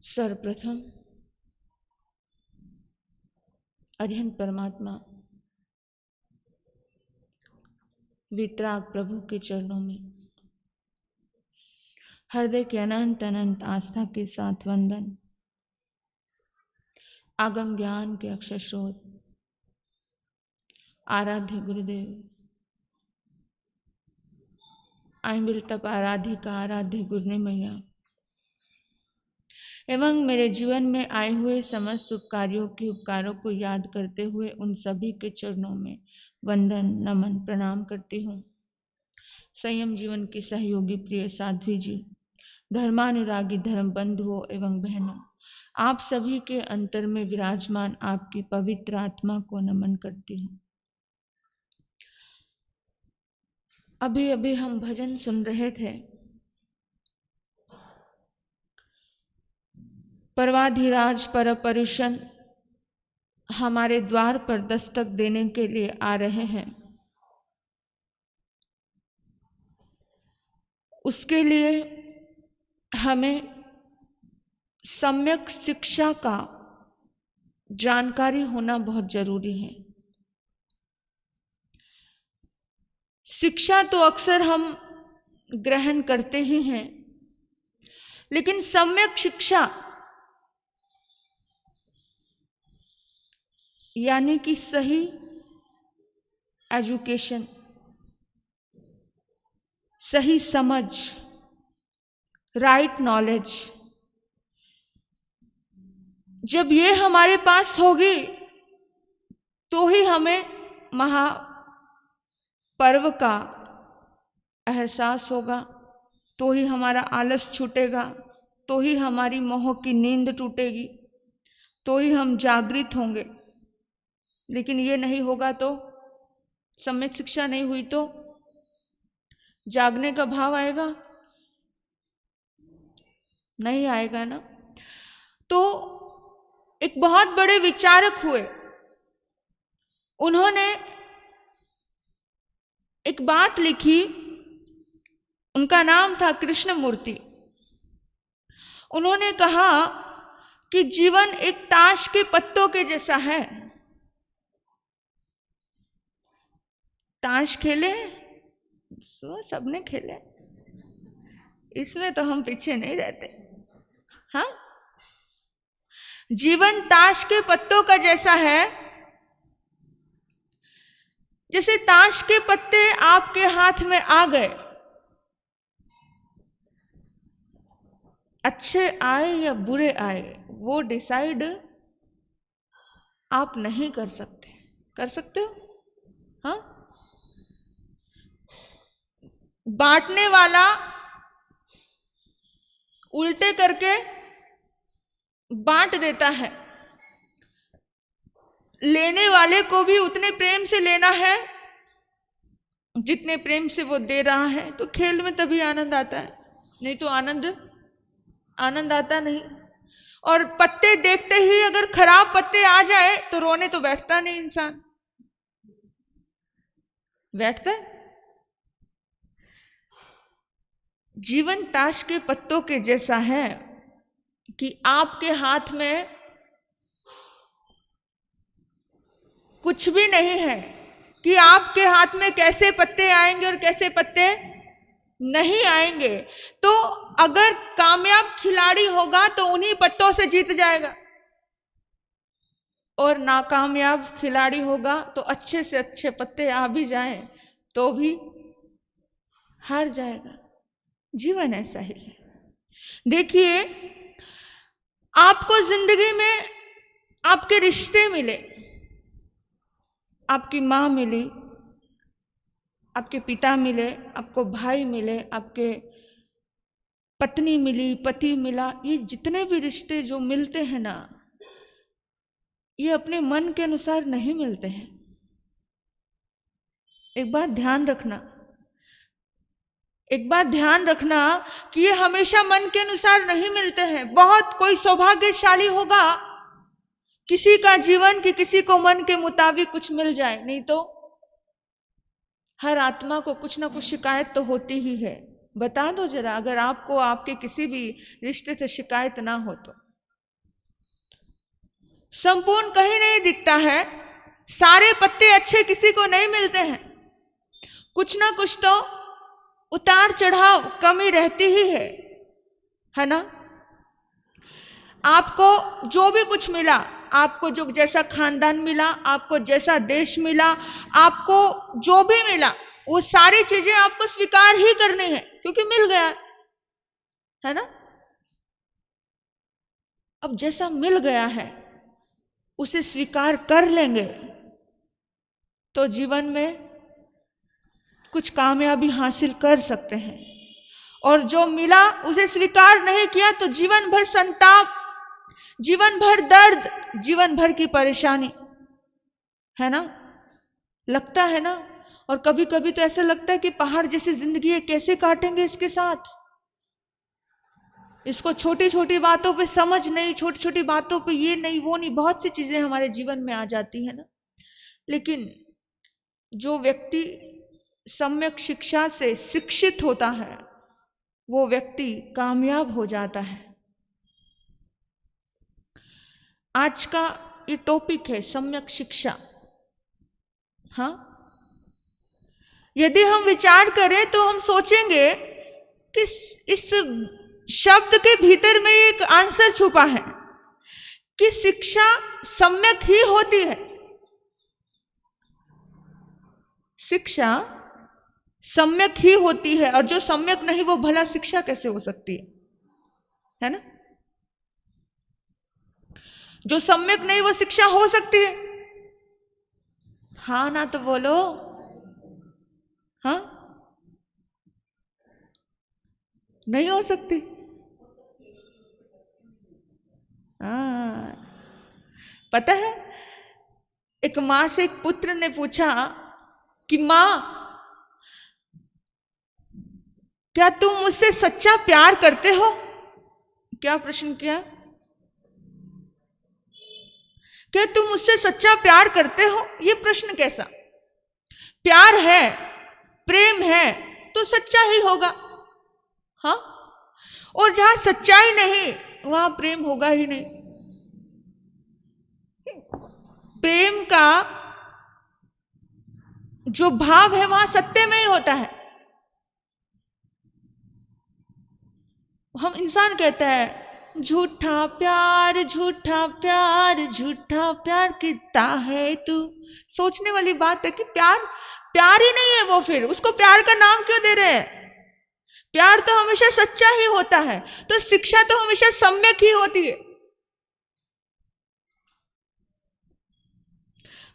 सर्वप्रथम अरिहंत परमात्मा वितराग प्रभु के चरणों में हृदय के अनंत अनंत आस्था के साथ वंदन। आगम ज्ञान के अक्षर स्रोत आराध्य गुरुदेव आइंबिल तप आराधिका आराध्य गुरुने मैया एवं मेरे जीवन में आए हुए समस्त उपकारियों के उपकारों को याद करते हुए उन सभी के चरणों में वंदन नमन प्रणाम करती हूँ। संयम जीवन की सहयोगी प्रिय साध्वी जी, धर्मानुरागी धर्म बंधुओं एवं बहनों, आप सभी के अंतर में विराजमान आपकी पवित्र आत्मा को नमन करती हूँ। अभी अभी हम भजन सुन रहे थे। पर्वाधिराज पर परुषण हमारे द्वार पर दस्तक देने के लिए आ रहे हैं। उसके लिए हमें सम्यक शिक्षा का जानकारी होना बहुत जरूरी है। शिक्षा तो अक्सर हम ग्रहण करते ही हैं, लेकिन सम्यक शिक्षा यानी कि सही एजुकेशन, सही समझ, राइट नॉलेज, जब ये हमारे पास होगी तो ही हमें महापर्व का एहसास होगा, तो ही हमारा आलस छूटेगा, तो ही हमारी मोह की नींद टूटेगी, तो ही हम जागृत होंगे। लेकिन ये नहीं होगा तो, सम्यक शिक्षा नहीं हुई तो जागने का भाव आएगा? नहीं आएगा ना। तो एक बहुत बड़े विचारक हुए, उन्होंने एक बात लिखी। उनका नाम था कृष्णमूर्ति। उन्होंने कहा कि जीवन एक ताश के पत्तों के जैसा है। ताश खेले सबने खेले, इसमें तो हम पीछे नहीं रहते। हाँ, जीवन ताश के पत्तों का जैसा है। जैसे ताश के पत्ते आपके हाथ में आ गए, अच्छे आए या बुरे आए वो डिसाइड आप नहीं कर सकते। कर सकते हो? हाँ, बांटने वाला उल्टे करके बांट देता है, लेने वाले को भी उतने प्रेम से लेना है जितने प्रेम से वो दे रहा है। तो खेल में तभी आनंद आता है, नहीं तो आनंद आता नहीं। और पत्ते देखते ही अगर खराब पत्ते आ जाए तो रोने तो बैठता नहीं इंसान, बैठता है? जीवन ताश के पत्तों के जैसा है कि आपके हाथ में कुछ भी नहीं है कि आपके हाथ में कैसे पत्ते आएंगे और कैसे पत्ते नहीं आएंगे। तो अगर कामयाब खिलाड़ी होगा तो उन्हीं पत्तों से जीत जाएगा, और नाकामयाब खिलाड़ी होगा तो अच्छे से अच्छे पत्ते आ भी जाएं तो भी हार जाएगा। जीवन ऐसा ही है। देखिए, आपको जिंदगी में आपके रिश्ते मिले, आपकी माँ मिली, आपके पिता मिले, आपको भाई मिले, आपके पत्नी मिली, पति मिला। ये जितने भी रिश्ते जो मिलते हैं ना, ये अपने मन के अनुसार नहीं मिलते हैं। एक बात ध्यान रखना कि ये हमेशा मन के अनुसार नहीं मिलते हैं। बहुत कोई सौभाग्यशाली होगा किसी का जीवन कि किसी को मन के मुताबिक कुछ मिल जाए, नहीं तो हर आत्मा को कुछ ना कुछ शिकायत तो होती ही है। बता दो जरा, अगर आपको आपके किसी भी रिश्ते से शिकायत ना हो तो संपूर्ण कहीं नहीं दिखता है, सारे पत्ते अच्छे किसी को नहीं मिलते हैं, कुछ ना कुछ तो उतार चढ़ाव कमी रहती ही है ना। आपको जो भी कुछ मिला, आपको जो जैसा खानदान मिला, आपको जैसा देश मिला, आपको जो भी मिला, वो सारी चीजें आपको स्वीकार ही करनी है, क्योंकि मिल गया है ना। अब जैसा मिल गया है उसे स्वीकार कर लेंगे तो जीवन में कुछ कामयाबी हासिल कर सकते हैं। और जो मिला उसे स्वीकार नहीं किया तो जीवन भर संताप, जीवन भर दर्द, जीवन भर की परेशानी, है ना, लगता है ना। और कभी कभी तो ऐसा लगता है कि पहाड़ जैसी जिंदगी है, कैसे काटेंगे इसके साथ। इसको छोटी छोटी बातों पे समझ नहीं, छोटी छोटी बातों पे ये नहीं वो नहीं, बहुत सी चीजें हमारे जीवन में आ जाती है ना। लेकिन जो व्यक्ति सम्यक शिक्षा से शिक्षित होता है वो व्यक्ति कामयाब हो जाता है। आज का ये टॉपिक है सम्यक शिक्षा। हाँ, यदि हम विचार करें तो हम सोचेंगे कि इस शब्द के भीतर में एक आंसर छुपा है कि शिक्षा सम्यक ही होती है। शिक्षा सम्यक ही होती है, और जो सम्यक नहीं वो भला शिक्षा कैसे हो सकती है ना। जो सम्यक नहीं वो शिक्षा हो सकती है? हाँ ना तो बोलो। हाँ, नहीं हो सकती। पता है, एक मां से एक पुत्र ने पूछा कि मां, क्या तुम मुझसे सच्चा प्यार करते हो? क्या प्रश्न किया? क्या तुम मुझसे सच्चा प्यार करते हो? ये प्रश्न कैसा? प्यार है, प्रेम है तो सच्चा ही होगा। हाँ, और जहां सच्चाई नहीं वहां प्रेम होगा ही नहीं। प्रेम का जो भाव है वहां सत्य में ही होता है। हम इंसान कहता है झूठा प्यार, झूठा प्यार, झूठा प्यार कितना है तू। सोचने वाली बात है कि प्यार प्यार ही नहीं है वो, फिर उसको प्यार का नाम क्यों दे रहे हैं? प्यार तो हमेशा सच्चा ही होता है, तो शिक्षा तो हमेशा सम्यक ही होती है।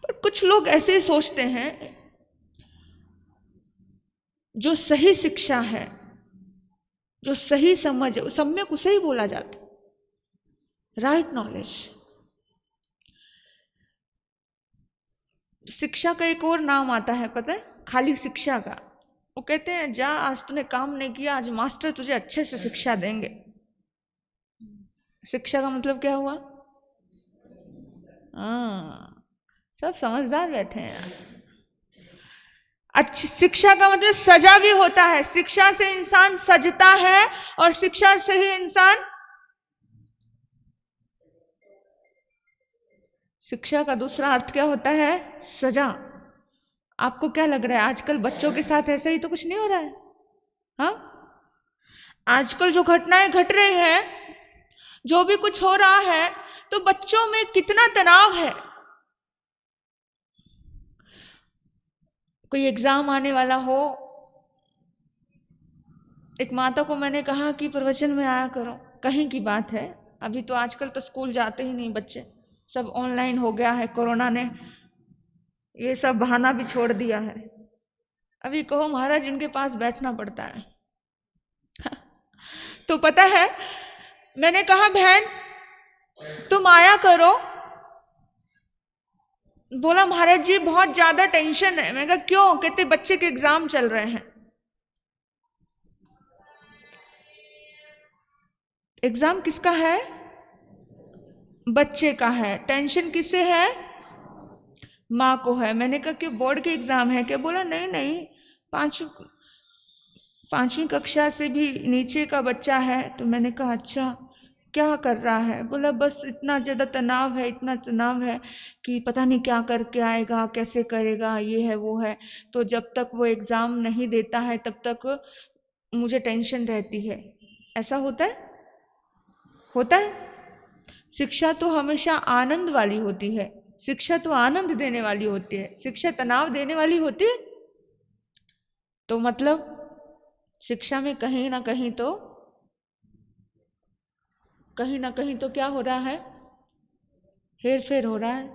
पर कुछ लोग ऐसे ही सोचते हैं, जो सही शिक्षा है, जो सही समझ है, सम्यक उसे ही बोला जाता है, राइट नॉलेज। शिक्षा का एक और नाम आता है, पता है, खाली शिक्षा का। वो कहते हैं जा, आज तूने काम नहीं किया, आज मास्टर तुझे अच्छे से शिक्षा देंगे। शिक्षा का मतलब क्या हुआ? सब समझदार बैठे हैं। अच्छी शिक्षा का मतलब सजा भी होता है। शिक्षा से इंसान सजता है और शिक्षा से ही इंसान, शिक्षा का दूसरा अर्थ क्या होता है? सजा। आपको क्या लग रहा है आजकल बच्चों के साथ ऐसा ही तो कुछ नहीं हो रहा है? हाँ, आजकल जो घटनाएं घट रही हैं, जो भी कुछ हो रहा है, तो बच्चों में कितना तनाव है। कोई एग्जाम आने वाला हो, एक माता को मैंने कहा कि प्रवचन में आया करो। कहीं की बात है, अभी तो आजकल तो स्कूल जाते ही नहीं बच्चे, सब ऑनलाइन हो गया है। कोरोना ने ये सब बहाना भी छोड़ दिया है। अभी कहो महाराज इनके पास बैठना पड़ता है। तो पता है, मैंने कहा बहन तुम आया करो। बोला महाराज जी बहुत ज्यादा टेंशन है। मैं कहा क्यों? कहते बच्चे के एग्जाम चल रहे हैं। एग्जाम किसका है? बच्चे का है। टेंशन किसे है? माँ को है। मैंने कहा कि बोर्ड के एग्जाम है क्या? बोला नहीं नहीं, पांचवी कक्षा से भी नीचे का बच्चा है। तो मैंने कहा अच्छा, क्या कर रहा है? बोला बस इतना ज़्यादा तनाव है, इतना तनाव है कि पता नहीं क्या करके आएगा, कैसे करेगा, ये है वो है। तो जब तक वो एग्ज़ाम नहीं देता है तब तक मुझे टेंशन रहती है। ऐसा होता है? होता है? शिक्षा तो हमेशा आनंद वाली होती है, शिक्षा तो आनंद देने वाली होती है, शिक्षा तनाव देने वाली होती है। तो मतलब शिक्षा में कहीं ना कहीं तो क्या हो रहा है? हेर फेर हो रहा है।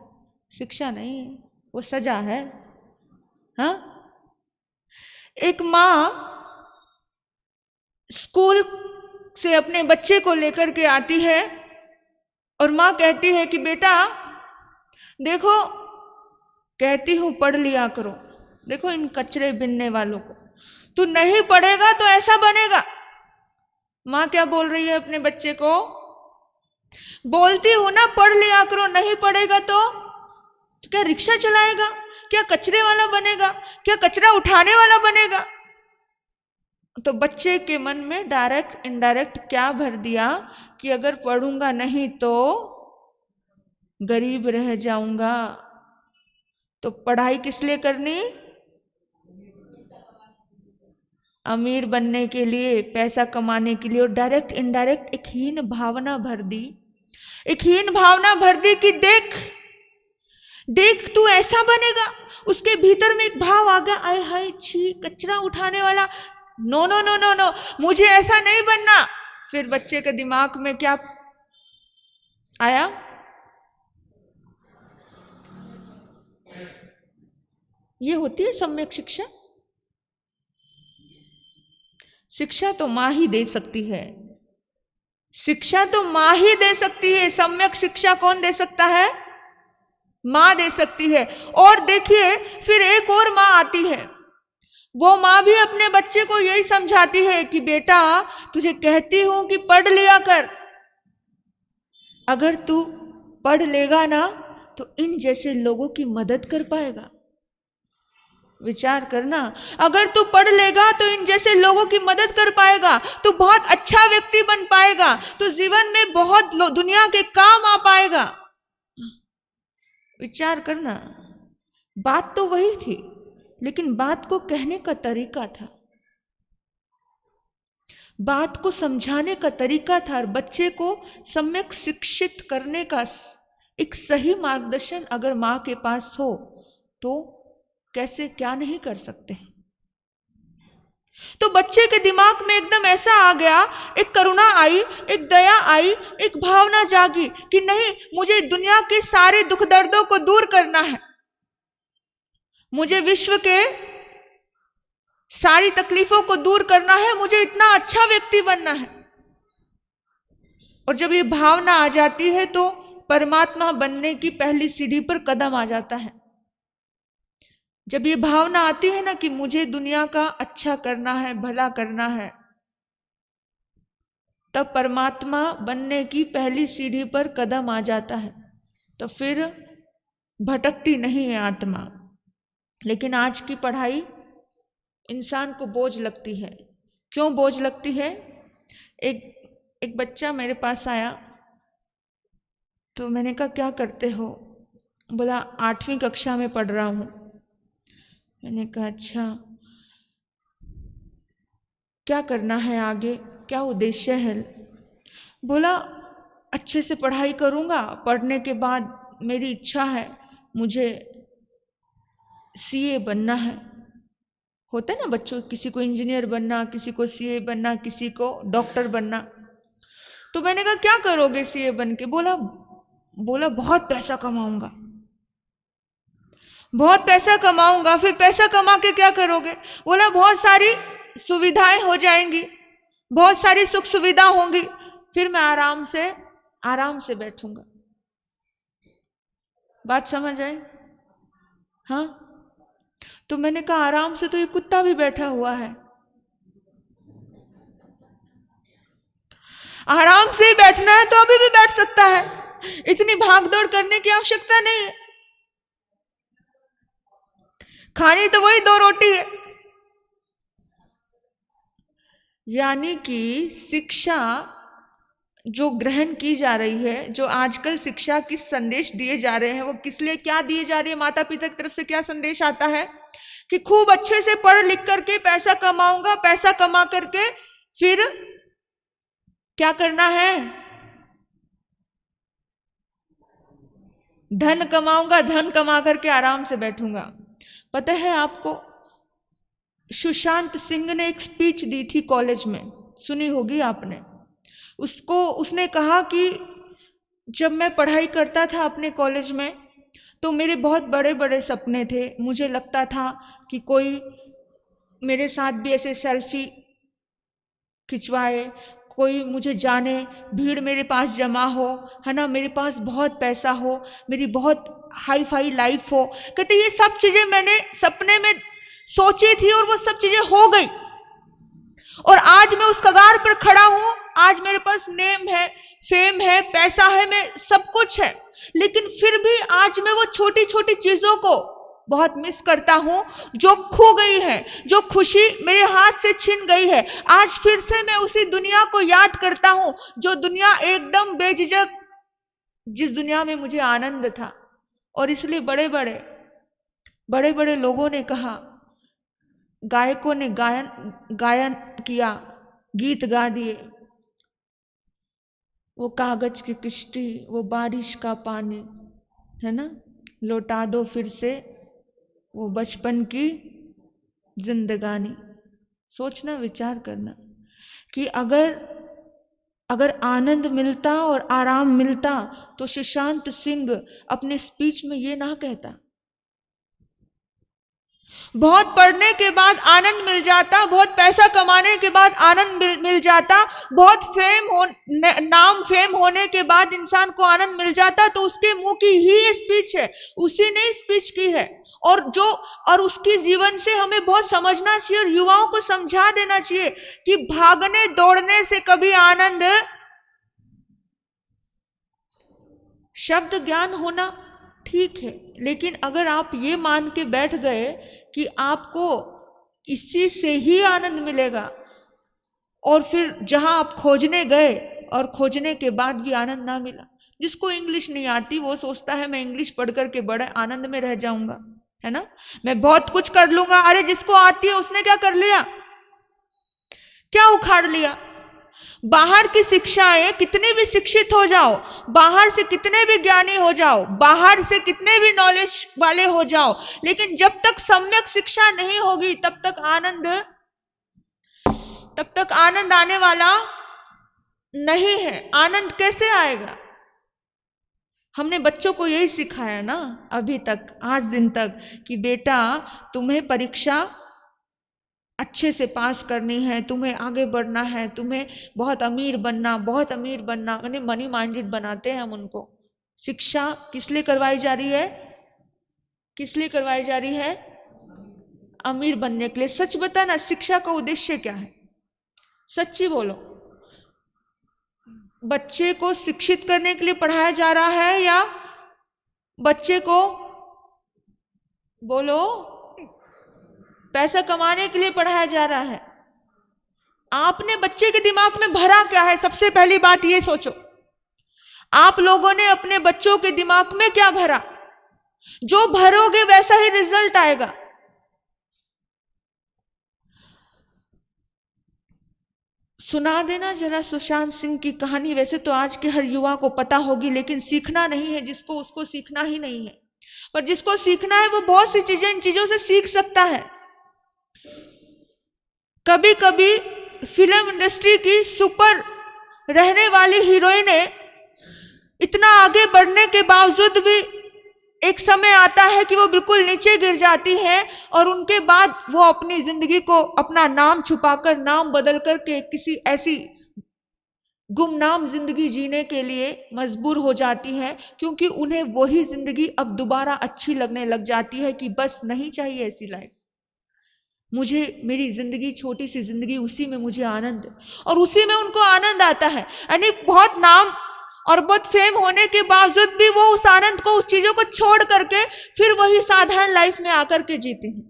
शिक्षा नहीं है, वो सजा है। हाँ, एक माँ स्कूल से अपने बच्चे को लेकर के आती है और माँ कहती है कि बेटा देखो, कहती हूँ पढ़ लिया करो, देखो इन कचरे बिनने वालों को, तू नहीं पढ़ेगा तो ऐसा बनेगा। माँ क्या बोल रही है अपने बच्चे को? बोलती हूँ ना पढ़ लिया करो, नहीं पढ़ेगा तो क्या रिक्शा चलाएगा, क्या कचरे वाला बनेगा, क्या कचरा उठाने वाला बनेगा? तो बच्चे के मन में डायरेक्ट इनडायरेक्ट क्या भर दिया कि अगर पढ़ूंगा नहीं तो गरीब रह जाऊंगा। तो पढ़ाई किस लिए करनी? अमीर बनने के लिए, पैसा कमाने के लिए। और डायरेक्ट इनडायरेक्ट एक हीन भावना भर दी, एक हीन भावना भर दी कि देख देख तू ऐसा बनेगा। उसके भीतर में एक भाव आ गया, आय हाय छी, कचरा उठाने वाला, no no no no no, मुझे ऐसा नहीं बनना। फिर बच्चे के दिमाग में क्या आया? ये होती है सम्यक शिक्षा। शिक्षा तो माँ ही दे सकती है, शिक्षा तो माँ ही दे सकती है। सम्यक शिक्षा कौन दे सकता है? माँ दे सकती है। और देखिए फिर एक और माँ आती है, वो माँ भी अपने बच्चे को यही समझाती है कि बेटा तुझे कहती हूं कि पढ़ लिया कर, अगर तू पढ़ लेगा ना तो इन जैसे लोगों की मदद कर पाएगा। विचार करना, अगर तू पढ़ लेगा तो इन जैसे लोगों की मदद कर पाएगा, तू बहुत अच्छा व्यक्ति बन पाएगा, तो जीवन में बहुत दुनिया के काम आ पाएगा। विचार करना, बात तो वही थी लेकिन बात को कहने का तरीका था, बात को समझाने का तरीका था। और बच्चे को सम्यक शिक्षित करने का एक सही मार्गदर्शन अगर माँ के पास हो तो कैसे क्या नहीं कर सकते। तो बच्चे के दिमाग में एकदम ऐसा आ गया, एक करुणा आई, एक दया आई, एक भावना जागी कि नहीं, मुझे दुनिया के सारे दुख दर्दों को दूर करना है, मुझे विश्व के सारी तकलीफों को दूर करना है, मुझे इतना अच्छा व्यक्ति बनना है। और जब ये भावना आ जाती है तो परमात्मा बनने की पहली सीढ़ी पर कदम आ जाता है। जब ये भावना आती है ना कि मुझे दुनिया का अच्छा करना है, भला करना है, तब परमात्मा बनने की पहली सीढ़ी पर कदम आ जाता है। तो फिर भटकती नहीं है आत्मा। लेकिन आज की पढ़ाई इंसान को बोझ लगती है। क्यों बोझ लगती है? एक बच्चा मेरे पास आया तो मैंने कहा क्या करते हो? बोला 8वीं कक्षा में पढ़ रहा हूँ। मैंने कहा अच्छा, क्या करना है आगे, क्या उद्देश्य है? बोला अच्छे से पढ़ाई करूँगा, पढ़ने के बाद मेरी इच्छा है मुझे सीए बनना है। होता है ना बच्चों, किसी को इंजीनियर बनना, किसी को सीए बनना, किसी को डॉक्टर बनना। तो मैंने कहा क्या करोगे सीए बन के? बोला बहुत पैसा कमाऊंगा, बहुत पैसा कमाऊंगा। फिर पैसा कमा के क्या करोगे? बोला बहुत सारी सुविधाएं हो जाएंगी, बहुत सारी सुख सुविधा होंगी, फिर मैं आराम से बैठूंगा। बात समझ आई? हाँ, तो मैंने कहा आराम से तो ये कुत्ता भी बैठा हुआ है, आराम से ही बैठना है तो अभी भी बैठ सकता है, इतनी भागदौड़ करने की आवश्यकता नहीं है। खानी तो वही 2 रोटी है। यानी कि शिक्षा जो ग्रहण की जा रही है, जो आजकल शिक्षा की संदेश दिए जा रहे हैं, वो किस लिए क्या दिए जा रहे हैं, माता पिता की तरफ से क्या संदेश आता है कि खूब अच्छे से पढ़ लिख करके पैसा कमाऊंगा, पैसा कमा करके फिर क्या करना है, धन कमाऊंगा, धन कमा करके आराम से बैठूंगा। पता है आपको, सुशांत सिंह ने एक स्पीच दी थी कॉलेज में, सुनी होगी आपने। उसने कहा कि जब मैं पढ़ाई करता था अपने कॉलेज में तो मेरे बहुत बड़े बड़े सपने थे। मुझे लगता था कि कोई मेरे साथ भी ऐसे सेल्फी खिंचवाए, कोई मुझे जाने, भीड़ मेरे पास जमा हो, है ना, मेरे पास बहुत पैसा हो, मेरी बहुत हाई फाई लाइफ हो। कहते ये सब चीज़ें मैंने सपने में सोची थी और वो सब चीज़ें हो गई, और आज मैं उस कगार पर खड़ा हूं। आज मेरे पास नेम है, फेम है, पैसा है, मैं सब कुछ है, लेकिन फिर भी आज मैं वो छोटी छोटी चीजों को बहुत मिस करता हूं जो खो गई है, जो खुशी मेरे हाथ से छिन गई है। आज फिर से मैं उसी दुनिया को याद करता हूं, जो दुनिया एकदम बेझिझक, जिस दुनिया में मुझे आनंद था। और इसलिए बड़े बड़े लोगों ने कहा, गायकों ने गायन किया, गीत गा दिए, वो कागज की किश्ती, वो बारिश का पानी, है ना, लौटा दो फिर से वो बचपन की जिंदगानी। सोचना, विचार करना कि अगर आनंद मिलता और आराम मिलता तो सुशांत सिंह अपने स्पीच में ये ना कहता। बहुत पढ़ने के बाद आनंद मिल जाता, बहुत पैसा कमाने के बाद आनंद मिल जाता, बहुत नाम फेम होने के बाद इंसान को आनंद मिल जाता, तो उसके मुंह की ही स्पीच है, उसी ने स्पीच की है। और उसकी जीवन से हमें बहुत समझना चाहिए और युवाओं को समझा देना चाहिए कि भागने दौड़ने से कभी आनंद, शब्द ज्ञान होना ठीक है, लेकिन अगर आप ये मान के बैठ गए कि आपको इसी से ही आनंद मिलेगा, और फिर जहां आप खोजने गए और खोजने के बाद भी आनंद ना मिला। जिसको इंग्लिश नहीं आती वो सोचता है मैं इंग्लिश पढ़ करके बड़े आनंद में रह जाऊंगा, है ना, मैं बहुत कुछ कर लूंगा। अरे जिसको आती है उसने क्या कर लिया, क्या उखाड़ लिया। बाहर की शिक्षाएं, कितने भी शिक्षित हो जाओ, बाहर से कितने भी ज्ञानी हो जाओ, बाहर से कितने भी नॉलेज वाले हो जाओ, लेकिन जब तक सम्यक शिक्षा नहीं होगी तब तक आनंद आने वाला नहीं है। आनंद कैसे आएगा? हमने बच्चों को यही सिखाया ना अभी तक, आज दिन तक, कि बेटा तुम्हें परीक्षा अच्छे से पास करनी है, तुम्हें आगे बढ़ना है, तुम्हें बहुत अमीर बनना, बहुत अमीर बनना, यानी मनी माइंडेड बनाते हैं हम उनको। शिक्षा किस लिए करवाई जा रही है? किस लिए करवाई जा रही है? अमीर बनने के लिए। सच बताना, शिक्षा का उद्देश्य क्या है? सच्ची बोलो। बच्चे को शिक्षित करने के लिए पढ़ाया जा रहा है या बच्चे को, बोलो, पैसा कमाने के लिए पढ़ाया जा रहा है? आपने बच्चे के दिमाग में भरा क्या है? सबसे पहली बात ये सोचो, आप लोगों ने अपने बच्चों के दिमाग में क्या भरा? जो भरोगे वैसा ही रिजल्ट आएगा। सुना देना जरा सुशांत सिंह की कहानी। वैसे तो आज के हर युवा को पता होगी, लेकिन सीखना नहीं है जिसको, उसको सीखना ही नहीं है। पर जिसको सीखना है वो बहुत सी चीजें इन चीजों से सीख सकता है। कभी कभी फिल्म इंडस्ट्री की सुपर रहने वाली हीरोइनें इतना आगे बढ़ने के बावजूद भी एक समय आता है कि वो बिल्कुल नीचे गिर जाती है, और उनके बाद वो अपनी जिंदगी को, अपना नाम छुपाकर, नाम बदल करके किसी ऐसी गुमनाम जिंदगी जीने के लिए मजबूर हो जाती है, क्योंकि उन्हें वही जिंदगी अब दोबारा अच्छी लगने लग जाती है कि बस नहीं चाहिए ऐसी लाइफ मुझे, मेरी जिंदगी छोटी सी जिंदगी, उसी में मुझे आनंद, और उसी में उनको आनंद आता है। यानी बहुत नाम और बहुत फेम होने के बावजूद भी वो उस आनंद को, उस चीजों को छोड़ करके फिर वही साधारण लाइफ में आकर के जीते हैं।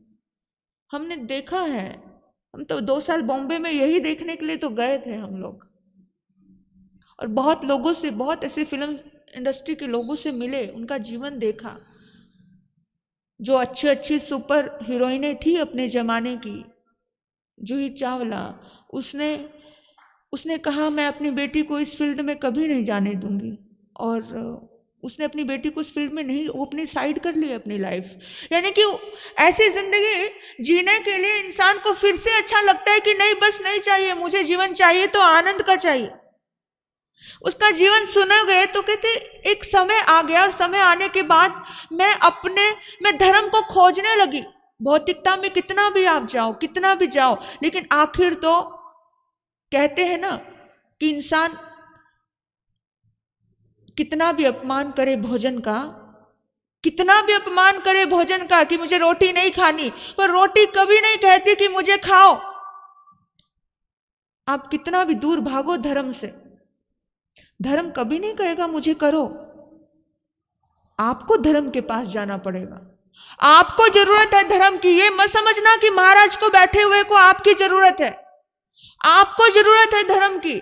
हमने देखा है, हम तो 2 साल बॉम्बे में यही देखने के लिए तो गए थे हम लोग, और बहुत लोगों से, बहुत ऐसे फिल्म इंडस्ट्री के लोगों से मिले, उनका जीवन देखा। जो अच्छी अच्छी सुपर हीरोइनें थी अपने जमाने की, जूही चावला, उसने उसने कहा मैं अपनी बेटी को इस फील्ड में कभी नहीं जाने दूंगी, और उसने अपनी बेटी को इस फील्ड में नहीं, वो अपनी साइड कर ली अपनी लाइफ। यानी कि ऐसी जिंदगी जीने के लिए इंसान को फिर से अच्छा लगता है कि नहीं, बस नहीं चाहिए मुझे जीवन, चाहिए तो आनंद का चाहिए। उसका जीवन सुना गए तो कहते एक समय आ गया, और समय आने के बाद मैं धर्म को खोजने लगी। भौतिकता में कितना भी आप जाओ, कितना भी जाओ, लेकिन आखिर तो कहते हैं ना कि इंसान कितना भी अपमान करे भोजन का, कितना भी अपमान करे भोजन का कि मुझे रोटी नहीं खानी, पर रोटी कभी नहीं कहती कि मुझे खाओ। आप कितना भी दूर भागो धर्म से, धर्म कभी नहीं कहेगा मुझे करो। आपको धर्म के पास जाना पड़ेगा, आपको जरूरत है धर्म की। ये मत समझना कि महाराज को बैठे हुए को आपकी जरूरत है, आपको जरूरत है धर्म की।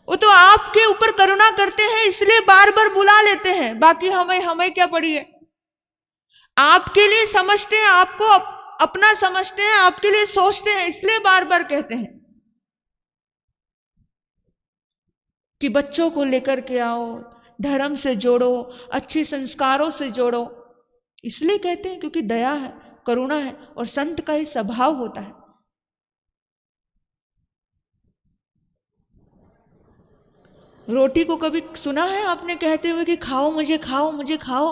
वो तो आपके ऊपर करुणा करते हैं इसलिए बार बार बुला लेते हैं, बाकी हमें क्या पड़ी है। आपके लिए समझते हैं, आपको अपना समझते हैं, आपके लिए सोचते हैं, इसलिए बार बार कहते हैं कि बच्चों को लेकर के आओ, धर्म से जोड़ो, अच्छे संस्कारों से जोड़ो। इसलिए कहते हैं क्योंकि दया है, करुणा है, और संत का ही स्वभाव होता है। रोटी को कभी सुना है आपने कहते हुए कि खाओ मुझे, खाओ मुझे, खाओ?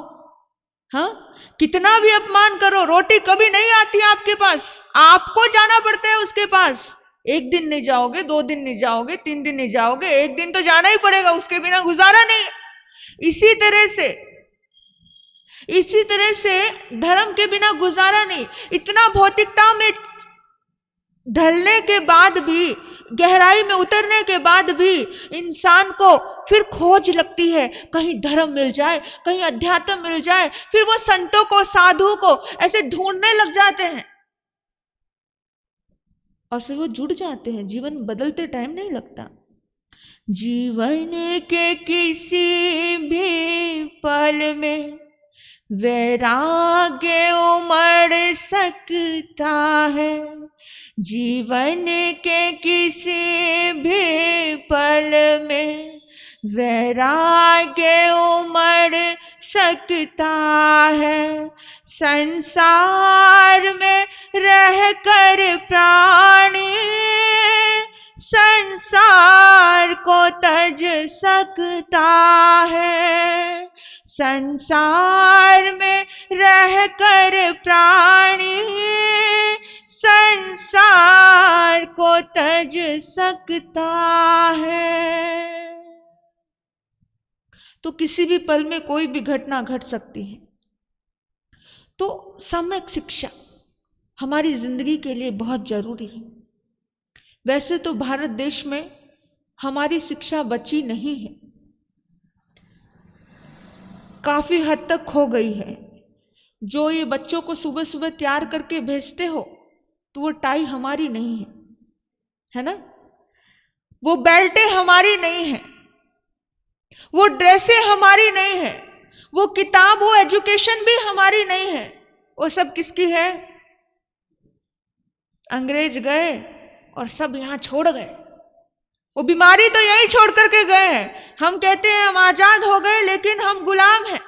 हाँ, कितना भी अपमान करो, रोटी कभी नहीं आती आपके पास, आपको जाना पड़ता है उसके पास। एक दिन नहीं जाओगे, 2 दिन नहीं जाओगे, 3 दिन नहीं जाओगे, एक दिन तो जाना ही पड़ेगा, उसके बिना गुजारा नहीं। इसी तरह से धर्म के बिना गुजारा नहीं। इतना भौतिकता में ढलने के बाद भी, गहराई में उतरने के बाद भी इंसान को फिर खोज लगती है, कहीं धर्म मिल जाए, कहीं अध्यात्म मिल जाए। फिर वो संतों को, साधुओं को ऐसे ढूंढने लग जाते हैं, और फिर वो जुड़ जाते हैं। जीवन बदलते टाइम नहीं लगता। जीवन के किसी भी पल में वैराग्य उमड़ सकता है, जीवन के किसी भी पल में वैराग्य उमड़ सकता है। संसार में रहकर प्राणी संसार को तज सकता है, संसार में रहकर प्राणी संसार को तज सकता है। तो किसी भी पल में कोई भी घटना घट सकती है। तो सम्यक शिक्षा हमारी जिंदगी के लिए बहुत जरूरी है। वैसे तो भारत देश में हमारी शिक्षा बची नहीं है, काफी हद तक खो गई है। जो ये बच्चों को सुबह सुबह तैयार करके भेजते हो, तो वो टाई हमारी नहीं है ना, वो बेल्टें हमारी नहीं है, वो ड्रेसें हमारी नहीं है, वो किताब, वो एजुकेशन भी हमारी नहीं है। वो सब किसकी है? अंग्रेज गए और सब यहाँ छोड़ गए। वो बीमारी तो यही छोड़ करके गए हैं। हम कहते हैं हम आजाद हो गए, लेकिन हम गुलाम हैं।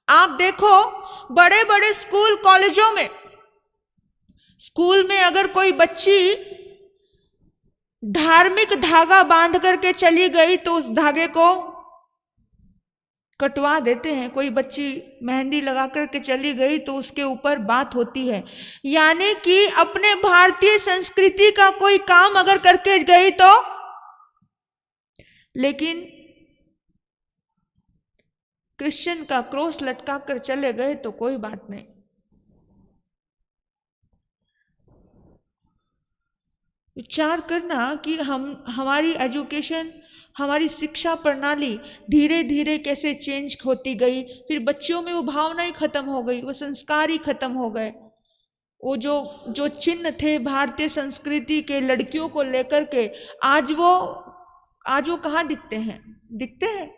आप देखो बड़े बड़े स्कूल कॉलेजों में, स्कूल में अगर कोई बच्ची धार्मिक धागा बांध करके चली गई तो उस धागे को कटवा देते हैं। कोई बच्ची मेहंदी लगा करके चली गई तो उसके ऊपर बात होती है। यानी कि अपने भारतीय संस्कृति का कोई काम अगर करके गई तो, लेकिन क्रिश्चियन का क्रॉस लटका कर चले गए तो कोई बात नहीं। विचार करना कि हमारी एजुकेशन, हमारी शिक्षा प्रणाली धीरे धीरे कैसे चेंज होती गई। फिर बच्चों में वो भावना ही खत्म हो गई, वो संस्कार ही खत्म हो गए। वो जो चिन्ह थे भारतीय संस्कृति के लड़कियों को लेकर के, आज वो आज वो कहाँ दिखते हैं? दिखते हैं?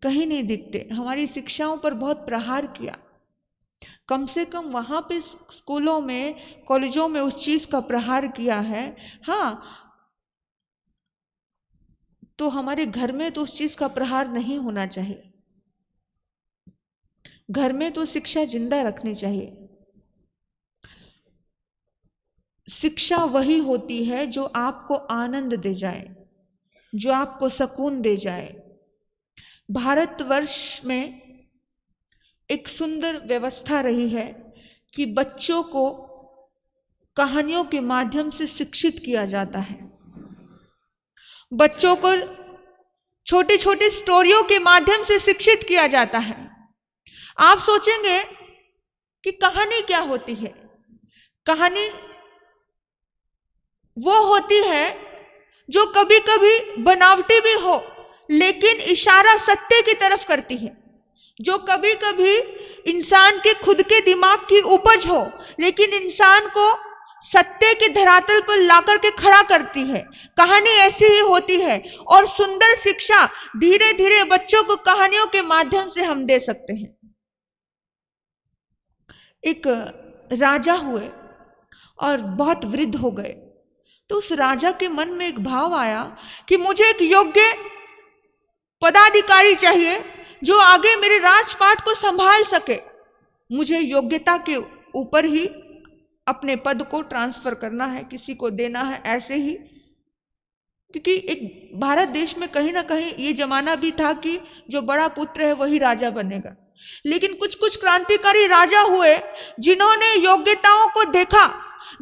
कहीं नहीं दिखते। हमारी शिक्षाओं पर बहुत प्रहार किया। कम से कम वहाँ पे स्कूलों में, कॉलेजों में उस चीज़ का प्रहार किया है। हाँ, तो हमारे घर में तो उस चीज़ का प्रहार नहीं होना चाहिए। घर में तो शिक्षा जिंदा रखनी चाहिए। शिक्षा वही होती है जो आपको आनंद दे जाए, जो आपको सुकून दे जाए। भारतवर्ष में एक सुंदर व्यवस्था रही है कि बच्चों को कहानियों के माध्यम से शिक्षित किया जाता है। बच्चों को छोटी छोटी स्टोरियों के माध्यम से शिक्षित किया जाता है। आप सोचेंगे कि कहानी क्या होती है? कहानी वो होती है जो कभी कभी बनावटी भी हो लेकिन इशारा सत्य की तरफ करती है, जो कभी कभी इंसान के खुद के दिमाग की उपज हो लेकिन इंसान को सत्य के धरातल पर लाकर के खड़ा करती है। कहानी ऐसी ही होती है और सुंदर शिक्षा धीरे धीरे बच्चों को कहानियों के माध्यम से हम दे सकते हैं। एक राजा हुए और बहुत वृद्ध हो गए, तो उस राजा के मन में एक भाव आया कि मुझे एक योग्य पदाधिकारी चाहिए जो आगे मेरे राजपाट को संभाल सके। मुझे योग्यता के ऊपर ही अपने पद को ट्रांसफर करना है, किसी को देना है, ऐसे ही। क्योंकि एक भारत देश में कहीं ना कहीं ये जमाना भी था कि जो बड़ा पुत्र है वही राजा बनेगा। लेकिन कुछ कुछ क्रांतिकारी राजा हुए जिन्होंने योग्यताओं को देखा,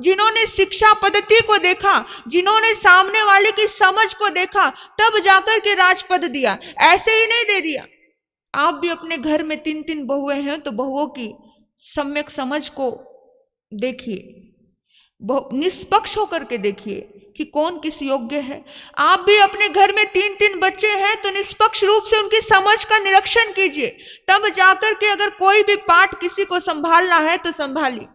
जिन्होंने शिक्षा पद्धति को देखा, जिन्होंने सामने वाले की समझ को देखा, तब जाकर के राजपद दिया। ऐसे ही नहीं दे दिया। आप भी अपने घर में 3-3 बहुएं हैं तो बहुओं की सम्यक समझ को देखिए, निष्पक्ष होकर के देखिए कि कौन किस योग्य है। आप भी अपने घर में 3-3 बच्चे हैं तो निष्पक्ष रूप से उनकी समझ का निरीक्षण कीजिए, तब जाकर के अगर कोई भी पाठ किसी को संभालना है तो संभालिए।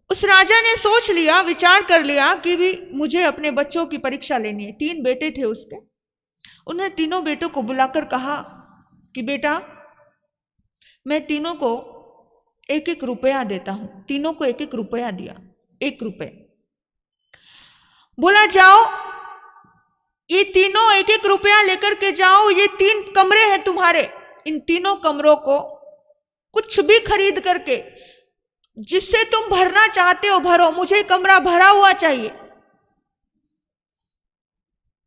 उस राजा ने सोच लिया, विचार कर लिया कि भी मुझे अपने बच्चों की परीक्षा लेनी है। 3 बेटे थे उसके। उन्हें तीनों बेटों को बुलाकर कहा कि बेटा, मैं तीनों को 1-1 रुपया देता हूं। तीनों को 1-1 रुपया दिया, 1 रुपये। बोला जाओ, ये तीनों 1-1 रुपया लेकर के जाओ, ये 3 कमरे हैं तुम्हारे, इन तीनों कमरों को कुछ भी खरीद करके जिससे तुम भरना चाहते हो भरो, मुझे कमरा भरा हुआ चाहिए।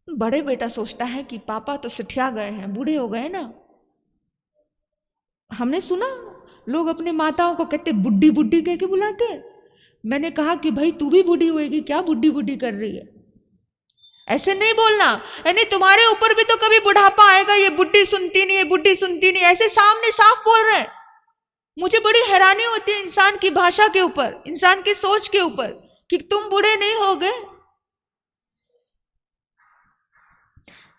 बड़े बेटा सोचता है कि पापा तो सिठिया गए हैं, बूढ़े हो गए ना। हमने सुना लोग अपने माताओं को कहते बुड्ढी बुड्ढी कह के बुलाते। मैंने कहा कि भाई तू भी बूढ़ी होएगी क्या, बुड्ढी बुड्ढी कर रही है? ऐसे नहीं बोलना, यानी तुम्हारे ऊपर भी तो कभी बुढ़ापा आएगा। ये बुड्ढी सुनती नहीं, ये बुड्ढी सुनती नहीं, ऐसे सामने साफ बोल रहे हैं। मुझे बड़ी हैरानी होती है इंसान की भाषा के ऊपर, इंसान की सोच के ऊपर, कि तुम बूढ़े नहीं हो गए।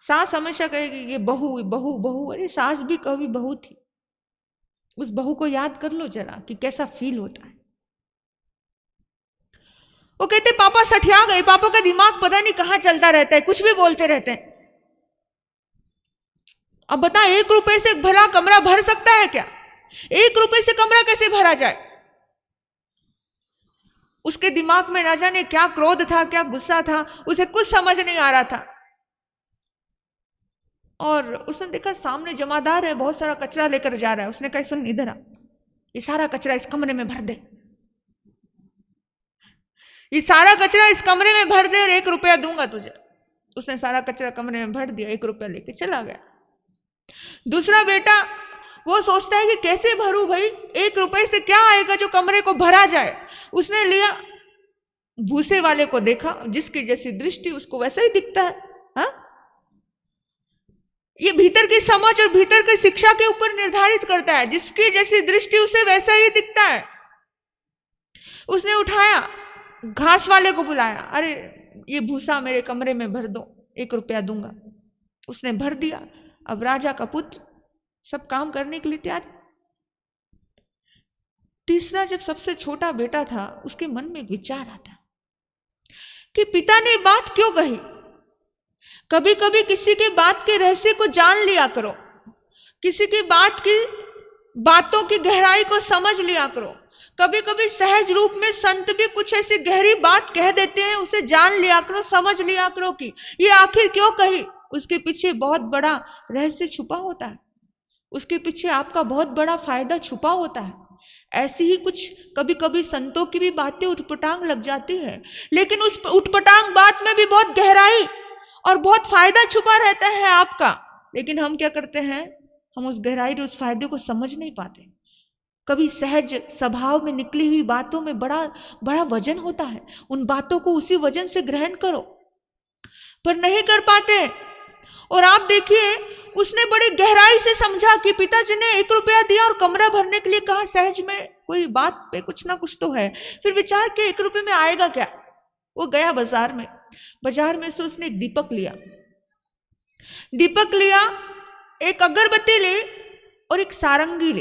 सास हमेशा कहेगी ये बहू बहू बहू। अरे सास भी कभी बहू थी। उस बहू को याद कर लो जरा कि कैसा फील होता है। वो कहते पापा सठिया गए, पापा का दिमाग पता नहीं कहां चलता रहता है, कुछ भी बोलते रहते हैं। अब बता, 1 रुपए से भला कमरा भर सकता है क्या? 1 रुपए से कमरा कैसे भरा जाए? उसके दिमाग में ना जाने क्या क्रोध था, क्या गुस्सा था, उसे कुछ समझ नहीं आ रहा था। और उसने देखा सामने जमादार है, बहुत सारा कचरा लेकर जा रहा है। उसने कहा सुन इधर आ, ये सारा कचरा इस कमरे में भर दे, ये सारा कचरा इस कमरे में भर दे और 1 रुपया दूंगा तुझे। उसने सारा कचरा कमरे में भर दिया, 1 रुपया लेके चला गया। दूसरा बेटा वो सोचता है कि कैसे भरूं भाई, 1 रुपए से क्या आएगा जो कमरे को भरा जाए। उसने लिया, भूसे वाले को देखा, जिसकी जैसी दृष्टि उसको वैसा ही दिखता है। हाँ, ये भीतर की समझ और भीतर की शिक्षा के ऊपर निर्धारित करता है। जिसकी जैसी दृष्टि उसे वैसा ही दिखता है। उसने उठाया, घास वाले को बुलाया, अरे ये भूसा मेरे कमरे में भर दो, 1 रुपया दूंगा। उसने भर दिया। अब राजा का पुत्र सब काम करने के लिए तैयार। तीसरा जब सबसे छोटा बेटा था, उसके मन में एक विचार आता कि पिता ने बात क्यों कही। कभी कभी किसी के बात के रहस्य को जान लिया करो, किसी की बातों की गहराई को समझ लिया करो। कभी कभी सहज रूप में संत भी कुछ ऐसी गहरी बात कह देते हैं, उसे जान लिया करो, समझ लिया करो कि ये आखिर क्यों कही। उसके पीछे बहुत बड़ा रहस्य छुपा होता है, उसके पीछे आपका बहुत बड़ा फायदा छुपा होता है। ऐसी ही कुछ कभी कभी संतों की भी बातें उटपटांग लग जाती है, लेकिन उस उटपटांग बात में भी बहुत गहराई और बहुत फायदा छुपा रहता है आपका। लेकिन हम क्या करते हैं, हम उस गहराई और उस फायदे को समझ नहीं पाते। कभी सहज स्वभाव में निकली हुई बातों में बड़ा बड़ा वजन होता है, उन बातों को उसी वजन से ग्रहण करो, पर नहीं कर पाते। और आप देखिए, उसने बड़ी गहराई से समझा कि पिताजी ने 1 रुपया दिया और कमरा भरने के लिए कहा, सहज में कोई बात पे कुछ ना कुछ तो है। फिर विचार के 1 रुपये में आएगा क्या। वो गया बाजार में से उसने एक दीपक लिया, एक अगरबत्ती ली और एक सारंगी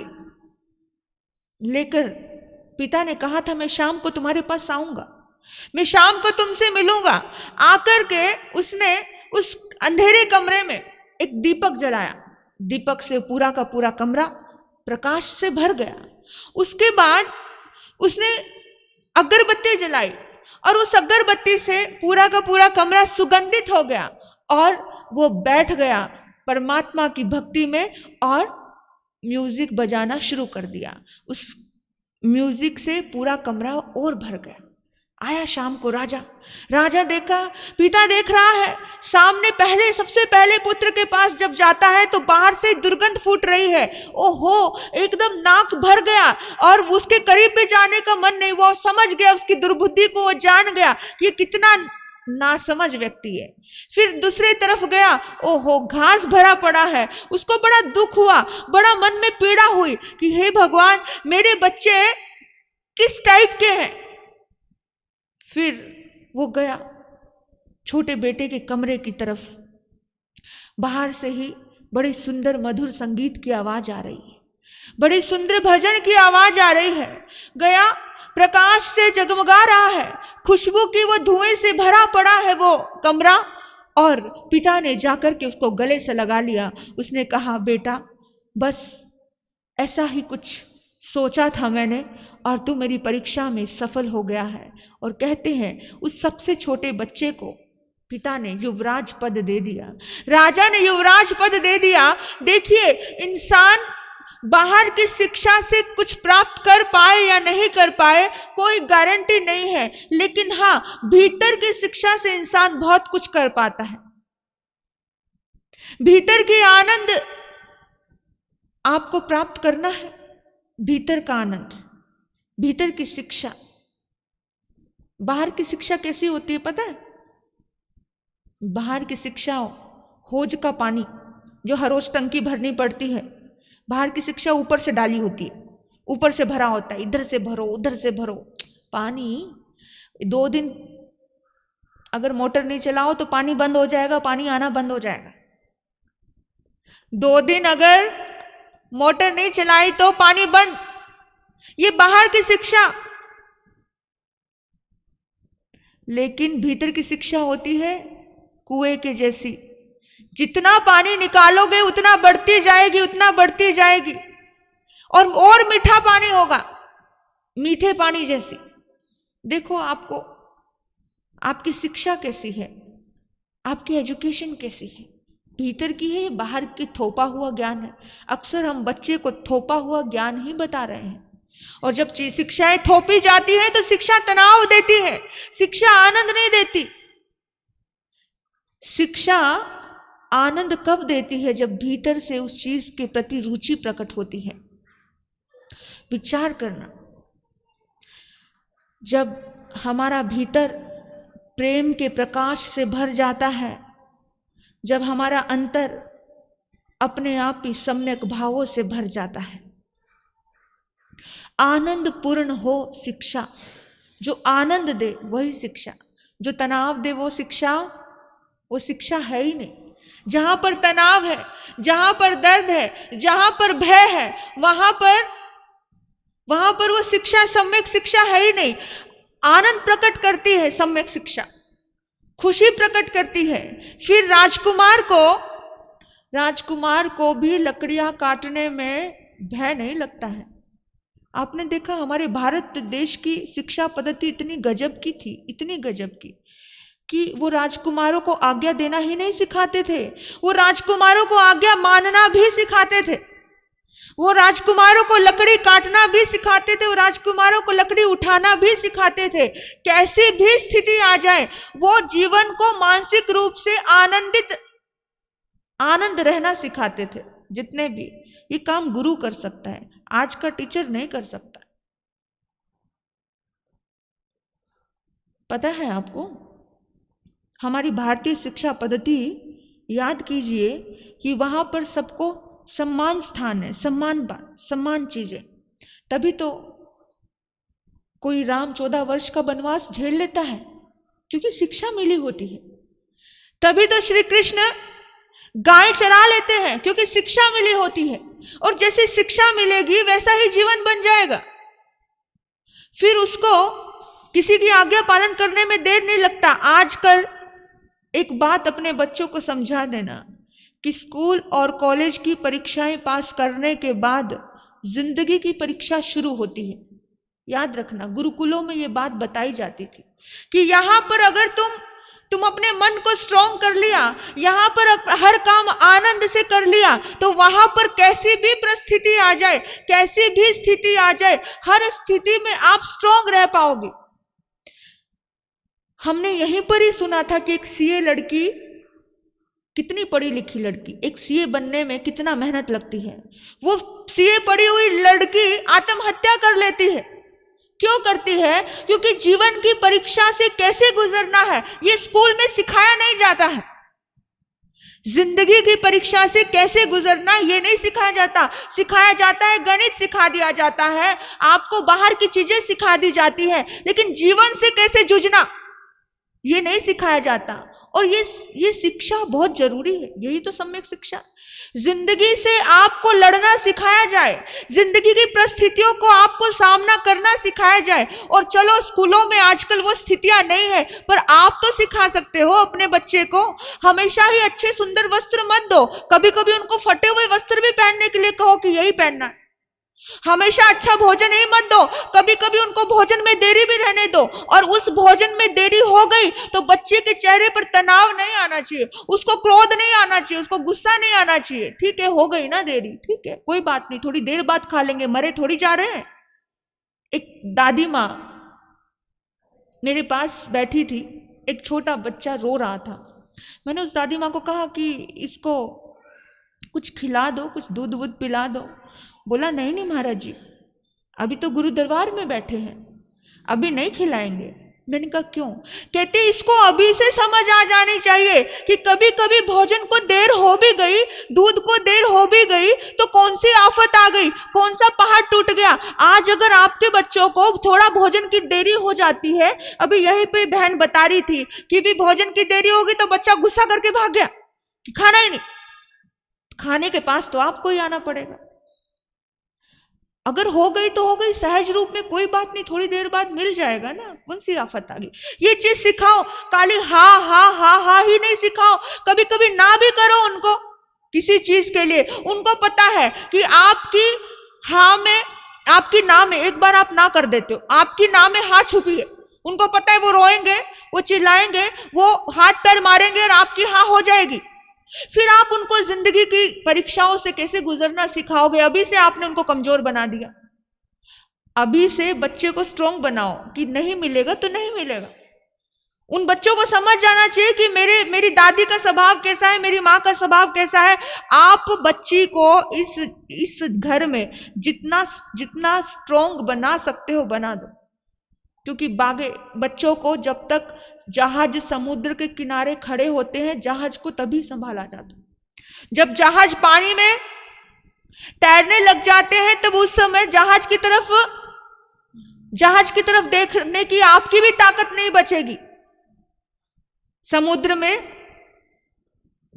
लेकर पिता ने कहा था, मैं शाम को तुम्हारे पास आऊंगा, मैं शाम को तुमसे मिलूंगा। आकर के उसने उस अंधेरे कमरे में एक दीपक जलाया। दीपक से पूरा का पूरा कमरा प्रकाश से भर गया। उसके बाद उसने अगरबत्ती जलाई और उस अगरबत्ती से पूरा का पूरा कमरा सुगंधित हो गया और वो बैठ गया परमात्मा की भक्ति में और म्यूजिक बजाना शुरू कर दिया। उस म्यूजिक से पूरा कमरा और भर गया। आया शाम को राजा देखा, पिता देख रहा है, सामने सबसे पहले पुत्र के पास जब जाता है तो बाहर से दुर्गंध फूट रही है। ओहो, एकदम नाक भर गया और उसके करीब भी जाने का मन नहीं। वो समझ गया उसकी दुर्बुद्धि को, वो जान गया कि कितना नासमझ व्यक्ति है। फिर दूसरी तरफ गया, ओहो, घास भरा पड़ा है। उसको बड़ा दुख हुआ, बड़ा मन में पीड़ा हुई कि हे भगवान, मेरे बच्चे किस टाइप के हैं। फिर वो गया छोटे बेटे के कमरे की तरफ। बाहर से ही बड़ी सुंदर मधुर संगीत की आवाज आ रही है, बड़ी सुंदर भजन की आवाज आ रही है। गया, प्रकाश से जगमगा रहा है, खुशबू की वो धुएं से भरा पड़ा है वो कमरा। और पिता ने जाकर के उसको गले से लगा लिया। उसने कहा, बेटा, बस ऐसा ही कुछ सोचा था मैंने और तू मेरी परीक्षा में सफल हो गया है। और कहते हैं उस सबसे छोटे बच्चे को पिता ने युवराज पद दे दिया, राजा ने युवराज पद दे दिया। देखिए, इंसान बाहर की शिक्षा से कुछ प्राप्त कर पाए या नहीं कर पाए कोई गारंटी नहीं है, लेकिन हाँ, भीतर की शिक्षा से इंसान बहुत कुछ कर पाता है। भीतर की आनंद आपको प्राप्त करना है, भीतर का आनंद, भीतर की शिक्षा। बाहर की शिक्षा कैसी होती है पता है? बाहर की शिक्षा हौज का पानी जो हर रोज टंकी भरनी पड़ती है। बाहर की शिक्षा ऊपर से डाली होती है, ऊपर से भरा होता है, इधर से भरो उधर से भरो पानी। 2 दिन अगर मोटर नहीं चलाओ तो पानी बंद हो जाएगा, पानी आना बंद हो जाएगा। 2 दिन अगर मोटर नहीं चलाई तो पानी बंद। ये बाहर की शिक्षा। लेकिन भीतर की शिक्षा होती है कुएं के जैसी, जितना पानी निकालोगे उतना बढ़ती जाएगी, उतना बढ़ती जाएगी और मीठा पानी होगा, मीठे पानी जैसी। देखो आपको, आपकी शिक्षा कैसी है, आपकी एजुकेशन कैसी है, भीतर की है, बाहर की थोपा हुआ ज्ञान है। अक्सर हम बच्चे को थोपा हुआ ज्ञान ही बता रहे हैं, और जब शिक्षाएं थोपी जाती हैं तो शिक्षा तनाव देती है, शिक्षा आनंद नहीं देती। शिक्षा आनंद कब देती है? जब भीतर से उस चीज के प्रति रुचि प्रकट होती है। विचार करना, जब हमारा भीतर प्रेम के प्रकाश से भर जाता है, जब हमारा अंतर अपने आप ही सम्यक भावों से भर जाता है, आनंद पूर्ण हो शिक्षा। जो आनंद दे वही शिक्षा, जो तनाव दे वो शिक्षा है ही नहीं। जहां पर तनाव है, जहां पर दर्द है, जहां पर भय है, वहां पर वो शिक्षा, सम्यक शिक्षा है ही नहीं। आनंद प्रकट करती है सम्यक शिक्षा। खुशी प्रकट करती है। फिर राजकुमार को भी लकड़ियां काटने में भय नहीं लगता है। आपने देखा हमारे भारत देश की शिक्षा पद्धति इतनी गजब की थी, इतनी गजब की, कि वो राजकुमारों को आज्ञा देना ही नहीं सिखाते थे, वो राजकुमारों को आज्ञा मानना भी सिखाते थे, वो राजकुमारों को लकड़ी काटना भी सिखाते थे, वो राजकुमारों को लकड़ी उठाना भी सिखाते थे। कैसी भी स्थिति आ जाए वो जीवन को मानसिक रूप से आनंद रहना सिखाते थे। जितने भी ये काम गुरु कर सकता है, आज का टीचर नहीं कर सकता। पता है आपको, हमारी भारतीय शिक्षा पद्धति, याद कीजिए कि वहां पर सबको सम्मान स्थान है, सम्मान चीजें। तभी तो कोई राम 14 वर्ष का वनवास झेल लेता है, क्योंकि शिक्षा मिली होती है। तभी तो श्री कृष्ण गाय चरा लेते हैं, क्योंकि शिक्षा मिली होती है। और जैसे शिक्षा मिलेगी वैसा ही जीवन बन जाएगा। फिर उसको किसी की आज्ञा पालन करने में देर नहीं लगता। आजकल एक बात अपने बच्चों को समझा देना कि स्कूल और कॉलेज की परीक्षाएं पास करने के बाद जिंदगी की परीक्षा शुरू होती है। याद रखना, गुरुकुलों में ये बात बताई जाती थी कि यहां पर अगर तुम अपने मन को स्ट्रॉन्ग कर लिया, यहां पर हर काम आनंद से कर लिया, तो वहां पर कैसी भी परिस्थिति आ जाए, कैसी भी स्थिति आ जाए, हर स्थिति में आप स्ट्रॉन्ग रह पाओगे। हमने यहीं पर ही सुना था कि एक सीए लड़की, कितनी पढ़ी लिखी लड़की, एक सीए बनने में कितना मेहनत लगती है, वो सीए पढ़ी हुई लड़की आत्महत्या कर लेती है। क्यों करती है? क्योंकि जीवन की परीक्षा से कैसे गुजरना है ये स्कूल में सिखाया नहीं जाता है। जिंदगी की परीक्षा से कैसे गुजरना ये नहीं सिखाया जाता। सिखाया जाता है गणित सिखा दिया जाता है, आपको बाहर की चीजें सिखा दी जाती है, लेकिन जीवन से कैसे जूझना ये नहीं सिखाया जाता। और ये शिक्षा बहुत जरूरी है, यही तो सम्यक शिक्षा। जिंदगी से आपको लड़ना सिखाया जाए, जिंदगी की परिस्थितियों को आपको सामना करना सिखाया जाए। और चलो स्कूलों में आजकल वो स्थितियां नहीं है, पर आप तो सिखा सकते हो अपने बच्चे को। हमेशा ही अच्छे सुंदर वस्त्र मत दो, कभी कभी उनको फटे हुए वस्त्र भी पहनने के लिए कहो कि यही पहनना है। हमेशा अच्छा भोजन ही मत दो, कभी कभी उनको भोजन में देरी भी रहने दो। और उस भोजन में देरी हो गई तो बच्चे के चेहरे पर तनाव नहीं आना चाहिए, उसको क्रोध नहीं आना चाहिए, उसको गुस्सा नहीं आना चाहिए। ठीक है, हो गई ना देरी, ठीक है, कोई बात नहीं, थोड़ी देर बाद खा लेंगे, मरे थोड़ी जा रहे हैं। एक दादी माँ मेरे पास बैठी थी, एक छोटा बच्चा रो रहा था। मैंने उस दादी माँ को कहा कि इसको कुछ खिला दो, कुछ दूध वूध पिला दो। बोला नहीं महाराज जी, अभी तो गुरु दरबार में बैठे हैं, अभी नहीं खिलाएंगे। मैंने कहा क्यों? कहते इसको अभी से समझ आ जानी चाहिए कि कभी कभी भोजन को देर हो भी गई, दूध को देर हो भी गई तो कौन सी आफत आ गई, कौन सा पहाड़ टूट गया। आज अगर आपके बच्चों को थोड़ा भोजन की देरी हो जाती है, अभी यहीं पे बहन बता रही थी कि भी भोजन की देरी होगी तो बच्चा गुस्सा करके भाग गया कि खाना ही नहीं। खाने के पास तो आपको ही आना पड़ेगा। अगर हो गई तो हो गई, सहज रूप में, कोई बात नहीं, थोड़ी देर बाद मिल जाएगा ना, कौन सी आफत आ गई। ये चीज सिखाओ, खाली हा ही नहीं सिखाओ, कभी कभी ना भी करो उनको किसी चीज के लिए। उनको पता है कि आपकी हाँ में, आपकी ना में एक बार आप ना कर देते हो, आपकी ना में हाँ छुपी है। उनको पता है वो रोएंगे, वो चिल्लाएंगे, वो हाथ पैर मारेंगे और आपकी हाँ हो जाएगी। फिर आप उनको जिंदगी की परीक्षाओं से कैसे गुजरना सिखाओगे? अभी से आपने उनको कमजोर बना दिया। अभी से बच्चे को स्ट्रॉन्ग बनाओ कि नहीं मिलेगा तो नहीं मिलेगा। उन बच्चों को समझ जाना चाहिए कि मेरी दादी का स्वभाव कैसा है, मेरी माँ का स्वभाव कैसा है। आप बच्ची को इस घर में जितना स्ट्रॉन्ग बना सकते हो बना दो, क्योंकि बागे बच्चों को जब तक जहाज समुद्र के किनारे खड़े होते हैं, जहाज को तभी संभाला जाता। जब जहाज पानी में तैरने लग जाते हैं तब उस समय जहाज की तरफ देखने की आपकी भी ताकत नहीं बचेगी। समुद्र में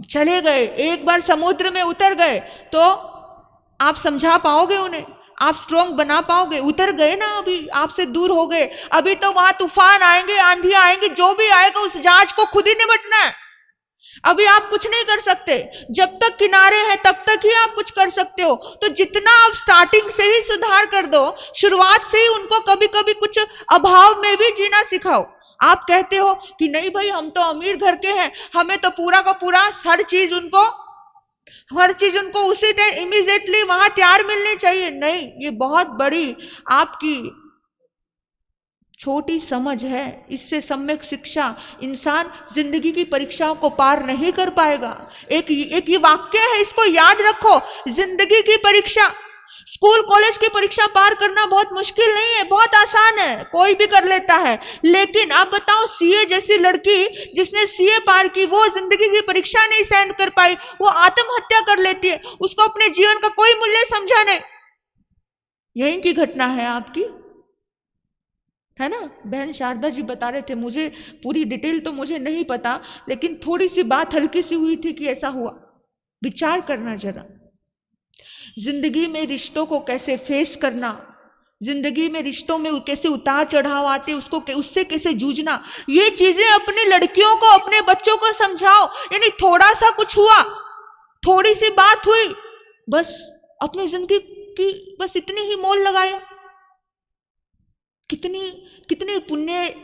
चले गए, एक बार समुद्र में उतर गए तो आप समझा पाओगे उन्हें, आप स्ट्रॉन्ग बना पाओगे? उतर गए ना, अभी आपसे दूर हो गए, अभी तो वहां तूफान आएंगे, आंधी आएंगे, जो भी आएगा उस जहाज को खुद ही निपटना है। अभी आप कुछ नहीं कर सकते, जब तक किनारे हैं तब तक ही आप कुछ कर सकते हो। तो जितना आप स्टार्टिंग से ही सुधार कर दो, शुरुआत से ही उनको कभी कभी कुछ अभाव में भी जीना सिखाओ। आप कहते हो कि नहीं भाई हम तो अमीर घर के हैं, हमें तो पूरा का पूरा हर चीज उनको उसी टाइम इमीडिएटली वहां तैयार मिलनी चाहिए। नहीं, ये बहुत बड़ी आपकी छोटी समझ है। इससे सम्यक शिक्षा इंसान जिंदगी की परीक्षाओं को पार नहीं कर पाएगा। एक ये वाक्य है, इसको याद रखो, जिंदगी की परीक्षा, स्कूल कॉलेज की परीक्षा पार करना बहुत मुश्किल नहीं है, बहुत आसान है, कोई भी कर लेता है। लेकिन आप बताओ, सीए जैसी लड़की जिसने सीए पार की, वो जिंदगी की परीक्षा नहीं सहन कर पाई, वो आत्महत्या कर लेती है, उसको अपने जीवन का कोई मूल्य समझा नहीं। यही की घटना है आपकी, है ना? बहन शारदा जी बता रहे थे, मुझे पूरी डिटेल तो मुझे नहीं पता, लेकिन थोड़ी सी बात हल्की सी हुई थी कि ऐसा हुआ। विचार करना जरा, जिंदगी में रिश्तों को कैसे फेस करना, जिंदगी में रिश्तों में कैसे उतार चढ़ाव आते, उससे कैसे जूझना, ये चीजें अपने लड़कियों को, अपने बच्चों को समझाओ। यानी थोड़ा सा कुछ हुआ, थोड़ी सी बात हुई, बस अपनी जिंदगी की बस इतनी ही मोल लगाया। कितने पुण्य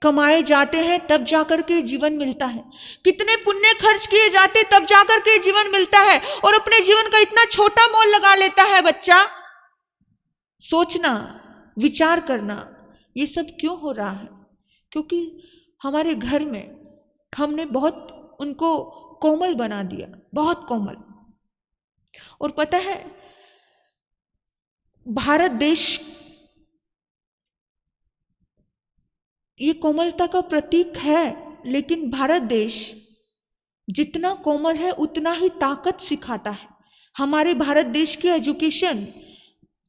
कमाए जाते हैं तब जाकर के जीवन मिलता है, कितने पुण्य खर्च किए जाते तब जाकर के जीवन मिलता है, और अपने जीवन का इतना छोटा मोल लगा लेता है बच्चा। सोचना, विचार करना, ये सब क्यों हो रहा है? क्योंकि हमारे घर में हमने बहुत उनको कोमल बना दिया, बहुत कोमल। और पता है, भारत देश ये कोमलता का प्रतीक है, लेकिन भारत देश जितना कोमल है उतना ही ताकत सिखाता है। हमारे भारत देश की एजुकेशन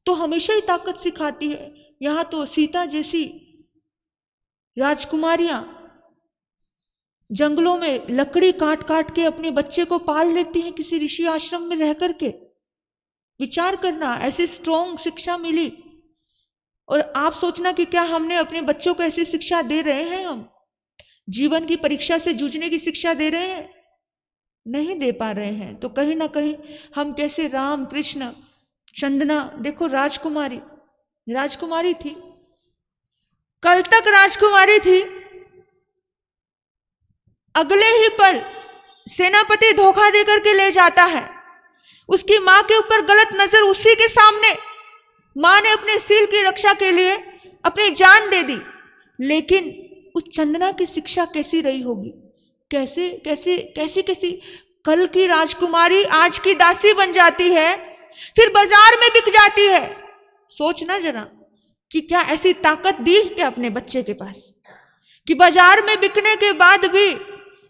तो हमेशा ही ताकत सिखाती है। यहाँ तो सीता जैसी राजकुमारियां जंगलों में लकड़ी काट काट के अपने बच्चे को पाल लेती हैं, किसी ऋषि आश्रम में रह करके। विचार करना, ऐसी स्ट्रॉन्ग शिक्षा मिली, और आप सोचना कि क्या हमने अपने बच्चों को ऐसी शिक्षा दे रहे हैं? हम जीवन की परीक्षा से जूझने की शिक्षा दे रहे हैं? नहीं दे पा रहे हैं। तो कहीं ना कहीं हम कैसे राम कृष्ण चंदना, देखो राजकुमारी थी, कल तक राजकुमारी थी, अगले ही पल सेनापति धोखा देकर के ले जाता है। उसकी मां के ऊपर गलत नजर, उसी के सामने मां ने अपने सील की रक्षा के लिए अपनी जान दे दी। लेकिन उस चंदना की शिक्षा कैसी रही होगी? कैसी कल की राजकुमारी आज की दासी बन जाती है, फिर बाजार में बिक जाती है। सोचना जरा कि क्या ऐसी ताकत दी क्या अपने बच्चे के पास कि बाजार में बिकने के बाद भी,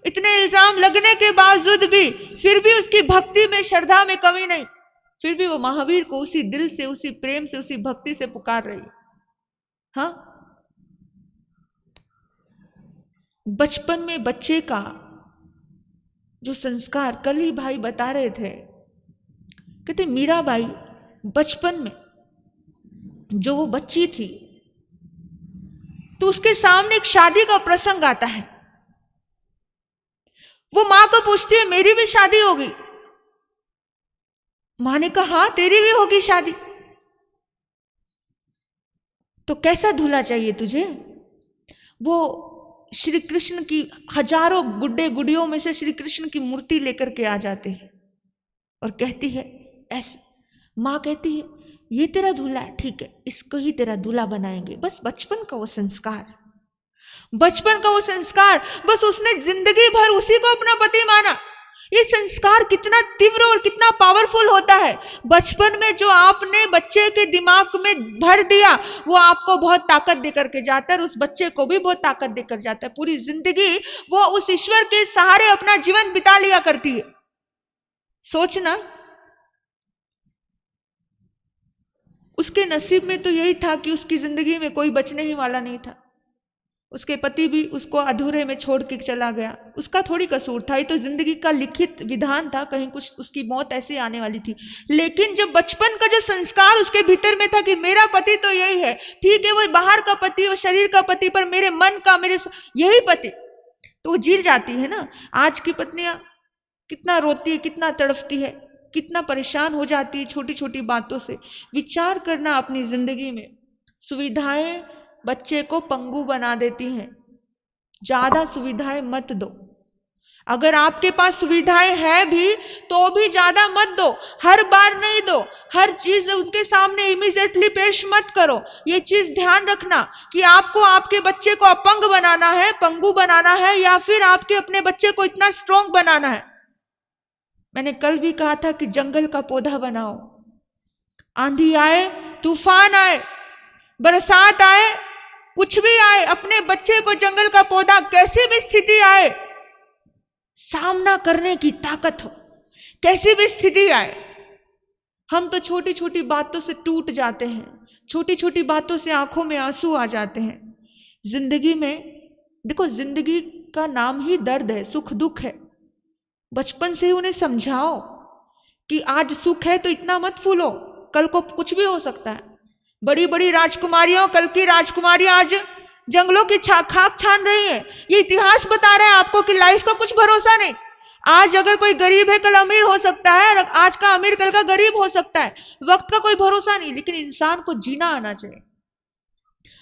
इतने इल्जाम लगने के बावजूद भी, फिर भी उसकी भक्ति में, श्रद्धा में कमी नहीं, फिर भी वो महावीर को उसी दिल से, उसी प्रेम से, उसी भक्ति से पुकार रही है। हाँ, बचपन में बच्चे का जो संस्कार, कल ही भाई बता रहे थे, कहते मीराबाई बचपन में जो वो बच्ची थी, तो उसके सामने एक शादी का प्रसंग आता है। वो मां को पूछती है, मेरी भी शादी होगी? मां ने कहा, हाँ तेरी भी होगी शादी। तो कैसा दूल्हा चाहिए तुझे? वो श्री कृष्ण की हजारों गुड्डे गुड़ियों में से श्री कृष्ण की मूर्ति लेकर के आ जाते हैं और कहती है ऐसे, मां कहती है ये तेरा दूल्हा है, ठीक है, इसको ही तेरा दूल्हा बनाएंगे। बस बचपन का वो संस्कार, बचपन का वो संस्कार, बस उसने जिंदगी भर उसी को अपना पति माना। ये संस्कार कितना तीव्र और कितना पावरफुल होता है। बचपन में जो आपने बच्चे के दिमाग में भर दिया, वो आपको बहुत ताकत देकर के जाता है और उस बच्चे को भी बहुत ताकत देकर जाता है। पूरी जिंदगी वो उस ईश्वर के सहारे अपना जीवन बिता लिया करती है। सोचना, उसके नसीब में तो यही था कि उसकी जिंदगी में कोई बचने ही वाला नहीं था। उसके पति भी उसको अधूरे में छोड़ के चला गया, उसका थोड़ी कसूर था, ये तो जिंदगी का लिखित विधान था, कहीं कुछ उसकी मौत ऐसे आने वाली थी। लेकिन जब बचपन का जो संस्कार उसके भीतर में था कि मेरा पति तो यही है, ठीक है वो बाहर का पति, वो शरीर का पति, पर मेरे मन का मेरे यही पति, तो वो जीत जाती है ना। आज की पत्नियां कितना रोती है, कितना तड़पती है, कितना परेशान हो जाती है छोटी छोटी बातों से। विचार करना अपनी जिंदगी में, सुविधाएं बच्चे को पंगु बना देती हैं। ज्यादा सुविधाएं मत दो, अगर आपके पास सुविधाएं है भी तो भी ज्यादा मत दो, हर बार नहीं दो, हर चीज उनके सामने इमीडिएटली पेश मत करो। ये चीज ध्यान रखना कि आपको आपके बच्चे को अपंग बनाना है, पंगु बनाना है, या फिर आपके अपने बच्चे को इतना स्ट्रॉन्ग बनाना है। मैंने कल भी कहा था कि जंगल का पौधा बनाओ, आंधी आए, तूफान आए, बरसात आए, कुछ भी आए, अपने बच्चे को जंगल का पौधा कैसी भी स्थिति आए सामना करने की ताकत हो, कैसी भी स्थिति आए। हम तो छोटी छोटी बातों से टूट जाते हैं, छोटी छोटी बातों से आंखों में आंसू आ जाते हैं। जिंदगी में देखो, जिंदगी का नाम ही दर्द है, सुख दुख है। बचपन से ही उन्हें समझाओ कि आज सुख है तो इतना मत फूलो, कल को कुछ भी हो सकता है। बड़ी बड़ी राजकुमारियों, कल की राजकुमारियां आज जंगलों की खाक छान रही हैं। ये इतिहास बता रहा है आपको कि लाइफ का कुछ भरोसा नहीं। आज अगर कोई गरीब है कल अमीर हो सकता है, और आज का अमीर कल का गरीब हो सकता है। वक्त का कोई भरोसा नहीं, लेकिन इंसान को जीना आना चाहिए।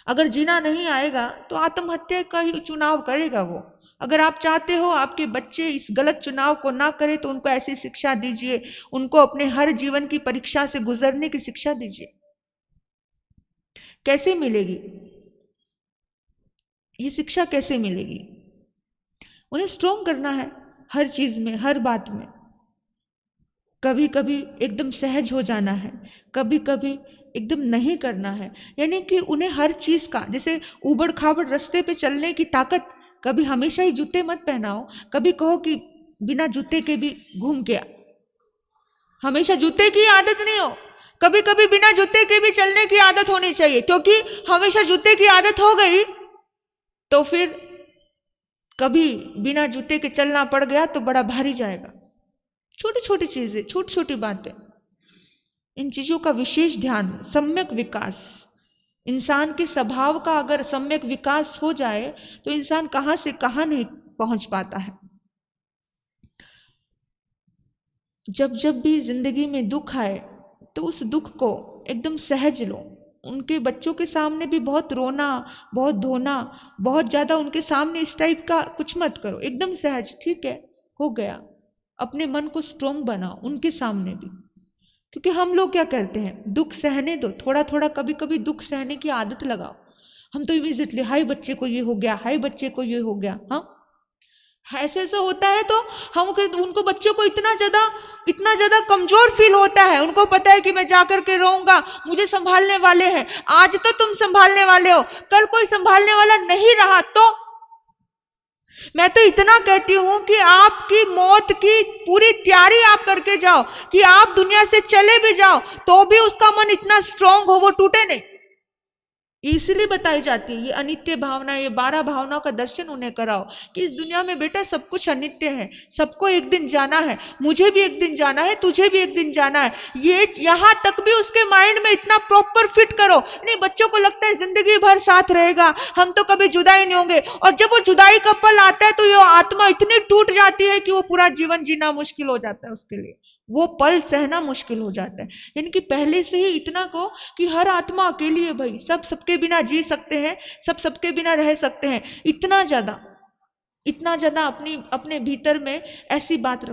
अगर जीना नहीं आएगा तो आत्महत्या का ही चुनाव करेगा वो। अगर आप चाहते हो आपके बच्चे इस गलत चुनाव को ना करें तो उनको ऐसी शिक्षा दीजिए, उनको अपने हर जीवन की परीक्षा से गुजरने की शिक्षा दीजिए। कैसे मिलेगी ये शिक्षा, कैसे मिलेगी? उन्हें स्ट्रॉन्ग करना है हर चीज में, हर बात में। कभी कभी एकदम सहज हो जाना है, कभी कभी एकदम नहीं करना है। यानी कि उन्हें हर चीज का, जैसे उबड़ खाबड़ रास्ते पे चलने की ताकत, कभी हमेशा ही जूते मत पहनाओ, कभी कहो कि बिना जूते के भी घूम गया। हमेशा जूते की आदत नहीं हो, कभी कभी बिना जूते के भी चलने की आदत होनी चाहिए, क्योंकि हमेशा जूते की आदत हो गई तो फिर कभी बिना जूते के चलना पड़ गया तो बड़ा भारी जाएगा। छोटी छोटी चीजें, छोटी छोटी बातें, इन चीजों का विशेष ध्यान। सम्यक विकास, इंसान के स्वभाव का अगर सम्यक विकास हो जाए तो इंसान कहां से कहां नहीं पहुंच पाता है। जब जब भी जिंदगी में दुख आए तो उस दुख को एकदम सहज लो। उनके बच्चों के सामने भी बहुत रोना, बहुत धोना, बहुत ज्यादा उनके सामने इस टाइप का कुछ मत करो, एकदम सहज, ठीक है हो गया। अपने मन को स्ट्रोंग बनाओ उनके सामने भी। क्योंकि हम लोग क्या करते हैं, दुख सहने दो, थोड़ा थोड़ा कभी कभी दुख सहने की आदत लगाओ। हम तो इमीडिएटली हाय बच्चे को ये हो गया, हाय बच्चे को ये हो गया। हाँ ऐसे ऐसा होता है तो हम उनको, बच्चों को इतना ज्यादा कमजोर फील होता है। उनको पता है कि मैं जाकर के रोऊंगा, मुझे संभालने वाले हैं। आज तो तुम संभालने वाले हो, कल कोई संभालने वाला नहीं रहा तो। मैं तो इतना कहती हूं कि आपकी मौत की पूरी तैयारी आप करके जाओ कि आप दुनिया से चले भी जाओ तो भी उसका मन इतना स्ट्रांग हो, वो टूटे नहीं। इसलिए बताई जाती है ये अनित्य भावना, ये 12 भावनाओं का दर्शन उन्हें कराओ कि इस दुनिया में बेटा सब कुछ अनित्य है, सबको एक दिन जाना है, मुझे भी एक दिन जाना है, तुझे भी एक दिन जाना है। ये यहाँ तक भी उसके माइंड में इतना प्रॉपर फिट करो। नहीं, बच्चों को लगता है जिंदगी भर साथ रहेगा, हम तो कभी जुदा ही नहीं होंगे, और जब वो जुदाई का पल आता है तो ये आत्मा इतनी टूट जाती है कि वो पूरा जीवन जीना मुश्किल हो जाता है उसके लिए, वो पल सहना मुश्किल हो जाता है। यानी कि पहले से ही इतना को कि हर आत्मा अकेली है भाई, सब सबके बिना जी सकते हैं, सब सबके बिना रह सकते हैं। इतना ज्यादा अपने भीतर में ऐसी बात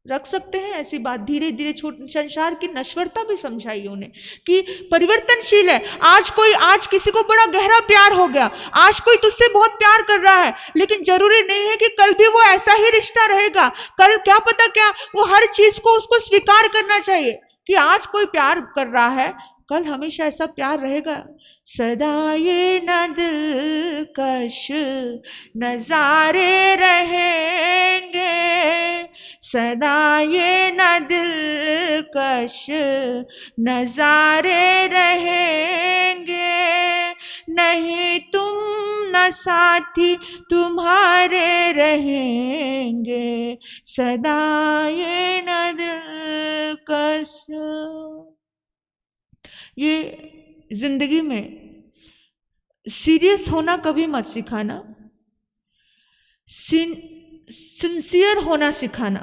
रख सकते हैं, ऐसी बात धीरे धीरे संसार की नश्वरता भी समझाइए उन्हें कि परिवर्तनशील है। आज किसी को बड़ा गहरा प्यार हो गया, आज कोई तुझसे बहुत प्यार कर रहा है, लेकिन जरूरी नहीं है कि कल भी वो ऐसा ही रिश्ता रहेगा। कल क्या पता क्या, वो हर चीज को उसको स्वीकार करना चाहिए कि आज कोई प्यार कर रहा है, कल हमेशा ऐसा प्यार रहेगा। सदा ये न दिलकश नजारे रहेंगे, सदा ये न दिलकश नजारे रहेंगे, नहीं तुम न न साथी तुम्हारे रहेंगे, सदा ये न दिलकश। ये जिंदगी में सीरियस होना कभी मत सिखाना, सिंसियर होना सिखाना।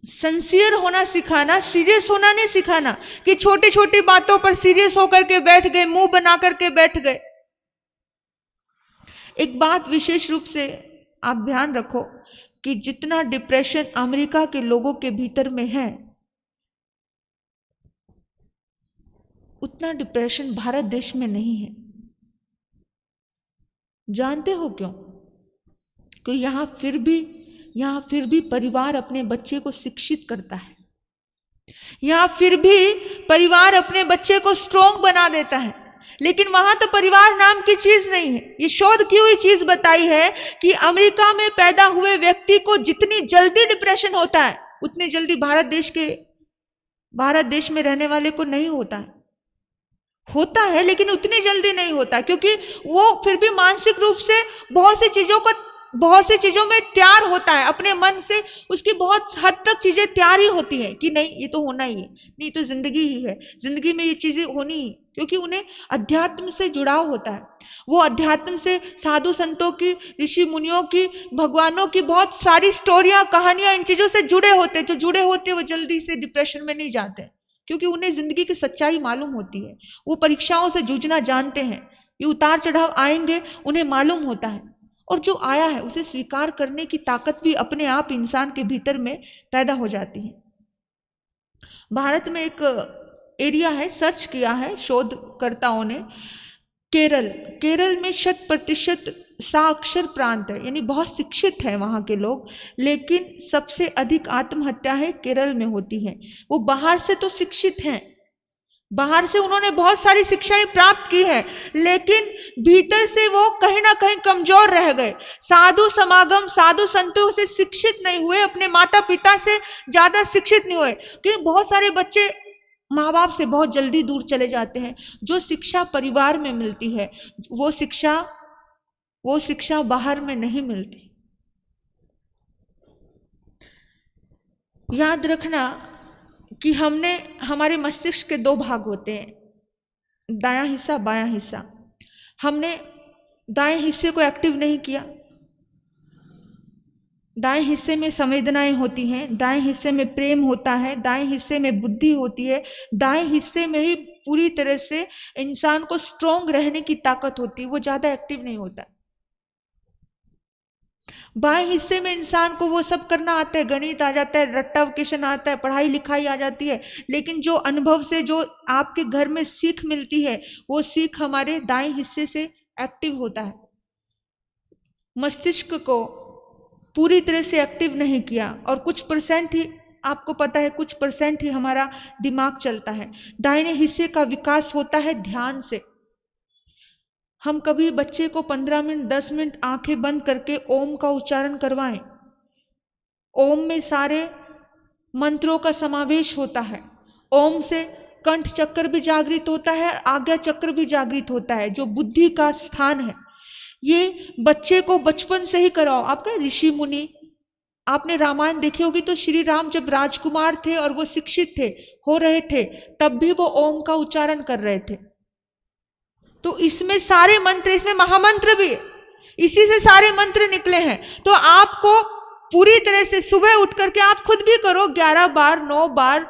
सिंसियर होना सिखाना, सीरियस होना नहीं सिखाना कि छोटी छोटी बातों पर सीरियस होकर के बैठ गए, मुंह बना करके बैठ गए। एक बात विशेष रूप से आप ध्यान रखो कि जितना डिप्रेशन अमेरिका के लोगों के भीतर में है, उतना डिप्रेशन भारत देश में नहीं है। जानते हो क्यों? कि यहाँ फिर भी परिवार अपने बच्चे को शिक्षित करता है, यहाँ फिर भी परिवार अपने बच्चे को स्ट्रॉन्ग बना देता है। लेकिन वहां तो परिवार नाम की चीज नहीं है। ये शोध की हुई चीज बताई है कि अमेरिका में पैदा हुए व्यक्ति को जितनी जल्दी डिप्रेशन होता है, उतनी जल्दी भारत देश में रहने वाले को नहीं होता है। होता है लेकिन उतनी जल्दी नहीं होता, क्योंकि वो फिर भी मानसिक रूप से बहुत सी चीजों में तैयार होता है। अपने मन से उसकी बहुत हद तक चीजें तैयार ही होती है कि नहीं ये तो होना ही है, नहीं तो जिंदगी ही है, जिंदगी में ये चीजें होनी ही, क्योंकि उन्हें अध्यात्म से जुड़ाव होता है। वो अध्यात्म से साधु संतों की, ऋषि मुनियों की, भगवानों की बहुत सारी स्टोरियां, कहानियां, इन चीजों से जुड़े होते। जो जुड़े होते वो जल्दी से डिप्रेशन में नहीं जाते, क्योंकि उन्हें जिंदगी की सच्चाई मालूम होती है। वो परीक्षाओं से जूझना जानते हैं, ये उतार चढ़ाव आएंगे उन्हें मालूम होता है, और जो आया है उसे स्वीकार करने की ताकत भी अपने आप इंसान के भीतर में पैदा हो जाती है। भारत में एक एरिया है, सर्च किया है शोधकर्ताओं ने, केरल में 100% साक्षर प्रांत है, यानी बहुत शिक्षित है वहाँ के लोग, लेकिन सबसे अधिक आत्महत्या है केरल में होती है। वो बाहर से तो शिक्षित हैं, बाहर से उन्होंने बहुत सारी शिक्षाएं प्राप्त की है, लेकिन भीतर से वो कहीं ना कहीं कमजोर रह गए। साधु समागम, साधु संतों से शिक्षित नहीं हुए, अपने माता पिता से ज्यादा शिक्षित नहीं हुए, क्योंकि बहुत सारे बच्चे माँ बाप से बहुत जल्दी दूर चले जाते हैं। जो शिक्षा परिवार में मिलती है वो शिक्षा बाहर में नहीं मिलती। याद रखना कि हमारे मस्तिष्क के 2 भाग होते हैं, दायां हिस्सा, बायां हिस्सा। हमने दाएं हिस्से को एक्टिव नहीं किया। दाएं हिस्से में संवेदनाएं होती हैं, दाएं हिस्से में प्रेम होता है, दाएं हिस्से में बुद्धि होती है, दाएं हिस्से में ही पूरी तरह से इंसान को स्ट्रॉन्ग रहने की ताकत होती है, वो ज्यादा एक्टिव नहीं होता। बाएं हिस्से में इंसान को वो सब करना आता है, गणित आ जाता है, रट्टावकेशन आता है, पढ़ाई लिखाई आ जाती है, लेकिन जो अनुभव से जो आपके घर में सीख मिलती है वो सीख हमारे दाएं हिस्से से एक्टिव होता है। मस्तिष्क को पूरी तरह से एक्टिव नहीं किया, और कुछ परसेंट ही, आपको पता है, कुछ परसेंट ही हमारा दिमाग चलता है। दाहिने हिस्से का विकास होता है ध्यान से। हम कभी बच्चे को 15 मिनट 10 मिनट आंखें बंद करके ओम का उच्चारण करवाएं। ओम में सारे मंत्रों का समावेश होता है। ओम से कंठ चक्र भी जागृत होता है, आज्ञा चक्र भी जागृत होता है, जो बुद्धि का स्थान है। ये बच्चे को बचपन से ही कराओ। आपका ऋषि मुनि, आपने रामायण देखी होगी, तो श्री राम जब राजकुमार थे और वो शिक्षित हो रहे थे, तब भी वो ओम का उच्चारण कर रहे थे। तो इसमें सारे मंत्र, इसमें महामंत्र भी है, इसी से सारे मंत्र निकले हैं। तो आपको पूरी तरह से सुबह उठ करके आप खुद भी करो, 11 बार, 9 बार,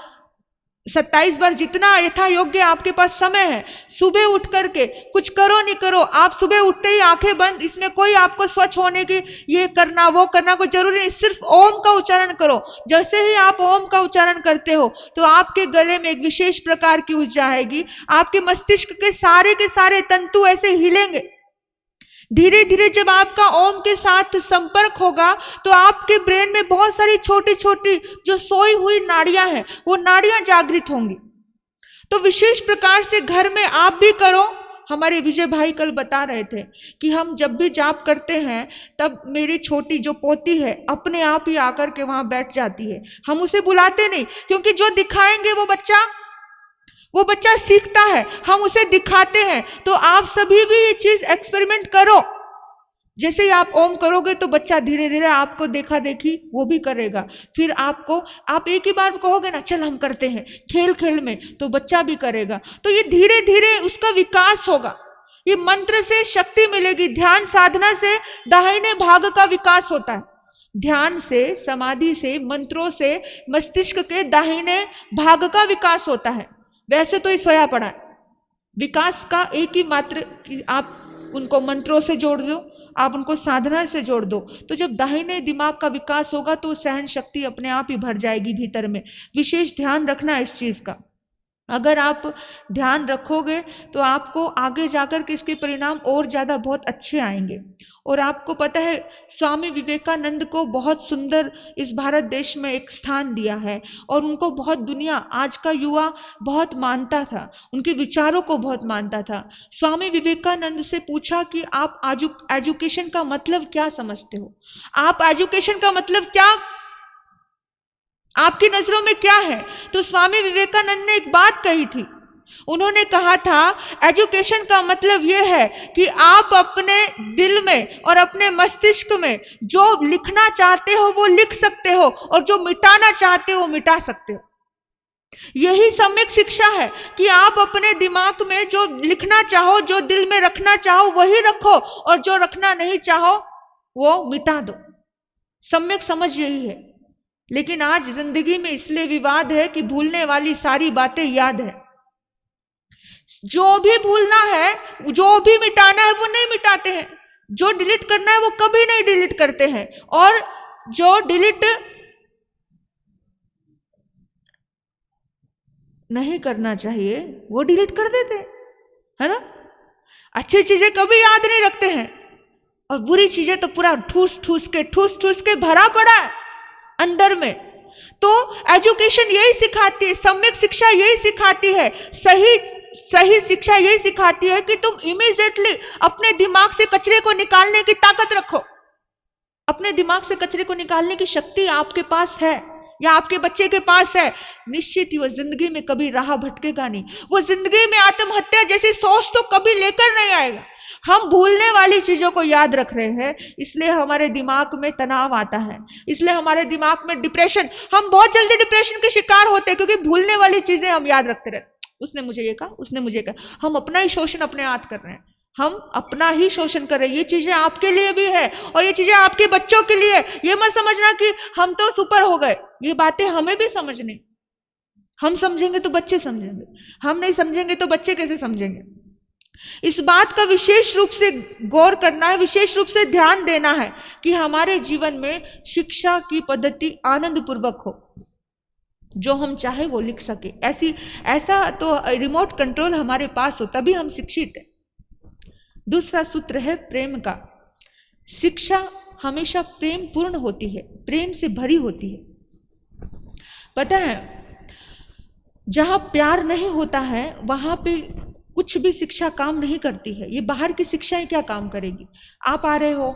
27 बार, जितना यथा योग्य आपके पास समय है। सुबह उठ करके कुछ करो नहीं करो, आप सुबह उठते ही आंखें बंद, इसमें कोई आपको स्वच्छ होने की ये करना वो करना कोई जरूरी नहीं, सिर्फ ओम का उच्चारण करो। जैसे ही आप ओम का उच्चारण करते हो तो आपके गले में एक विशेष प्रकार की ऊर्जा आएगी, आपके मस्तिष्क के सारे तंतु ऐसे हिलेंगे। धीरे धीरे जब आपका ओम के साथ संपर्क होगा तो आपके ब्रेन में बहुत सारी छोटी छोटी जो सोई हुई नाड़ियां हैं, वो नाड़ियां जागृत होंगी। तो विशेष प्रकार से घर में आप भी करो। हमारे विजय भाई कल बता रहे थे कि हम जब भी जाप करते हैं तब मेरी छोटी जो पोती है अपने आप ही आकर के वहां बैठ जाती है। हम उसे बुलाते नहीं, क्योंकि जो दिखाएंगे वो बच्चा वो बच्चा सीखता है, हम उसे दिखाते हैं। तो आप सभी भी ये चीज एक्सपेरिमेंट करो। जैसे ही आप ओम करोगे तो बच्चा धीरे धीरे आपको देखा देखी वो भी करेगा। फिर आप एक ही बार कहोगे ना चल हम करते हैं, खेल खेल में, तो बच्चा भी करेगा। तो ये धीरे धीरे उसका विकास होगा। ये मंत्र से शक्ति मिलेगी, ध्यान साधना से दाहिने भाग का विकास होता है। ध्यान से, समाधि से, मंत्रों से मस्तिष्क के दाहिने भाग का विकास होता है। वैसे तो ये सोया पड़ा है। विकास का एक ही मात्र कि आप उनको मंत्रों से जोड़ दो, आप उनको साधना से जोड़ दो, तो जब दाहिने दिमाग का विकास होगा तो सहन शक्ति अपने आप ही भर जाएगी भीतर में। विशेष ध्यान रखना इस चीज का। अगर आप ध्यान रखोगे तो आपको आगे जाकर के इसके परिणाम और ज़्यादा बहुत अच्छे आएंगे। और आपको पता है स्वामी विवेकानंद को बहुत सुंदर इस भारत देश में एक स्थान दिया है, और उनको बहुत दुनिया, आज का युवा बहुत मानता था, उनके विचारों को बहुत मानता था। स्वामी विवेकानंद से पूछा कि आप एजुकेशन का मतलब क्या समझते हो, आप एजुकेशन का मतलब क्या, आपकी नजरों में क्या है? तो स्वामी विवेकानंद ने एक बात कही थी। उन्होंने कहा था एजुकेशन का मतलब यह है कि आप अपने दिल में और अपने मस्तिष्क में जो लिखना चाहते हो वो लिख सकते हो, और जो मिटाना चाहते हो मिटा सकते हो। यही सम्यक शिक्षा है कि आप अपने दिमाग में जो लिखना चाहो, जो दिल में रखना चाहो वही रखो, और जो रखना नहीं चाहो वो मिटा दो। सम्यक समझ यही है। लेकिन आज जिंदगी में इसलिए विवाद है कि भूलने वाली सारी बातें याद है। जो भी भूलना है, जो भी मिटाना है वो नहीं मिटाते हैं, जो डिलीट करना है वो कभी नहीं डिलीट करते हैं, और जो डिलीट नहीं करना चाहिए वो डिलीट कर देते हैं, है ना। अच्छी चीजें कभी याद नहीं रखते हैं, और बुरी चीजें तो पूरा ठूस ठूस के भरा पड़ा है अंदर में। तो एजुकेशन यही सिखाती है, सम्यक शिक्षा यही सिखाती है, सही शिक्षा यही सिखाती है कि तुम इमीडिएटली अपने दिमाग से कचरे को निकालने की ताकत रखो। अपने दिमाग से कचरे को निकालने की शक्ति आपके पास है या आपके बच्चे के पास है। निश्चित ही वो जिंदगी में कभी राह भटकेगा नहीं, वो जिंदगी में आत्महत्या जैसी सोच तो कभी लेकर नहीं आएगा। हम भूलने वाली चीजों को याद रख रहे हैं, इसलिए हमारे दिमाग में तनाव आता है, इसलिए हमारे दिमाग में डिप्रेशन, हम बहुत जल्दी डिप्रेशन के शिकार होते हैं, क्योंकि भूलने वाली चीजें हम याद रखते रहते। उसने मुझे ये कहा, उसने मुझे कहा, हम अपना ही शोषण अपने आप कर रहे हैं, हम अपना ही शोषण कर रहे हैं। ये चीजें आपके लिए भी है और ये चीजें आपके बच्चों के लिए। ये मत समझना कि हम तो सुपर हो गए, ये बातें हमें भी समझनी। हम समझेंगे तो बच्चे समझेंगे, हम नहीं समझेंगे तो बच्चे कैसे समझेंगे। इस बात का विशेष रूप से गौर करना है, विशेष रूप से ध्यान देना है कि हमारे जीवन में शिक्षा की पद्धति आनंद पूर्वक हो, जो हम चाहे वो लिख सके। ऐसा तो रिमोट कंट्रोल हमारे पास हो, तभी हम शिक्षित हैं। दूसरा सूत्र है प्रेम का। शिक्षा हमेशा प्रेम पूर्ण होती है, प्रेम से भरी होती है। पता है जहां प्यार नहीं होता है वहां पे कुछ भी शिक्षा काम नहीं करती है। ये बाहर की शिक्षाएं क्या काम करेगी। आप आ रहे हो,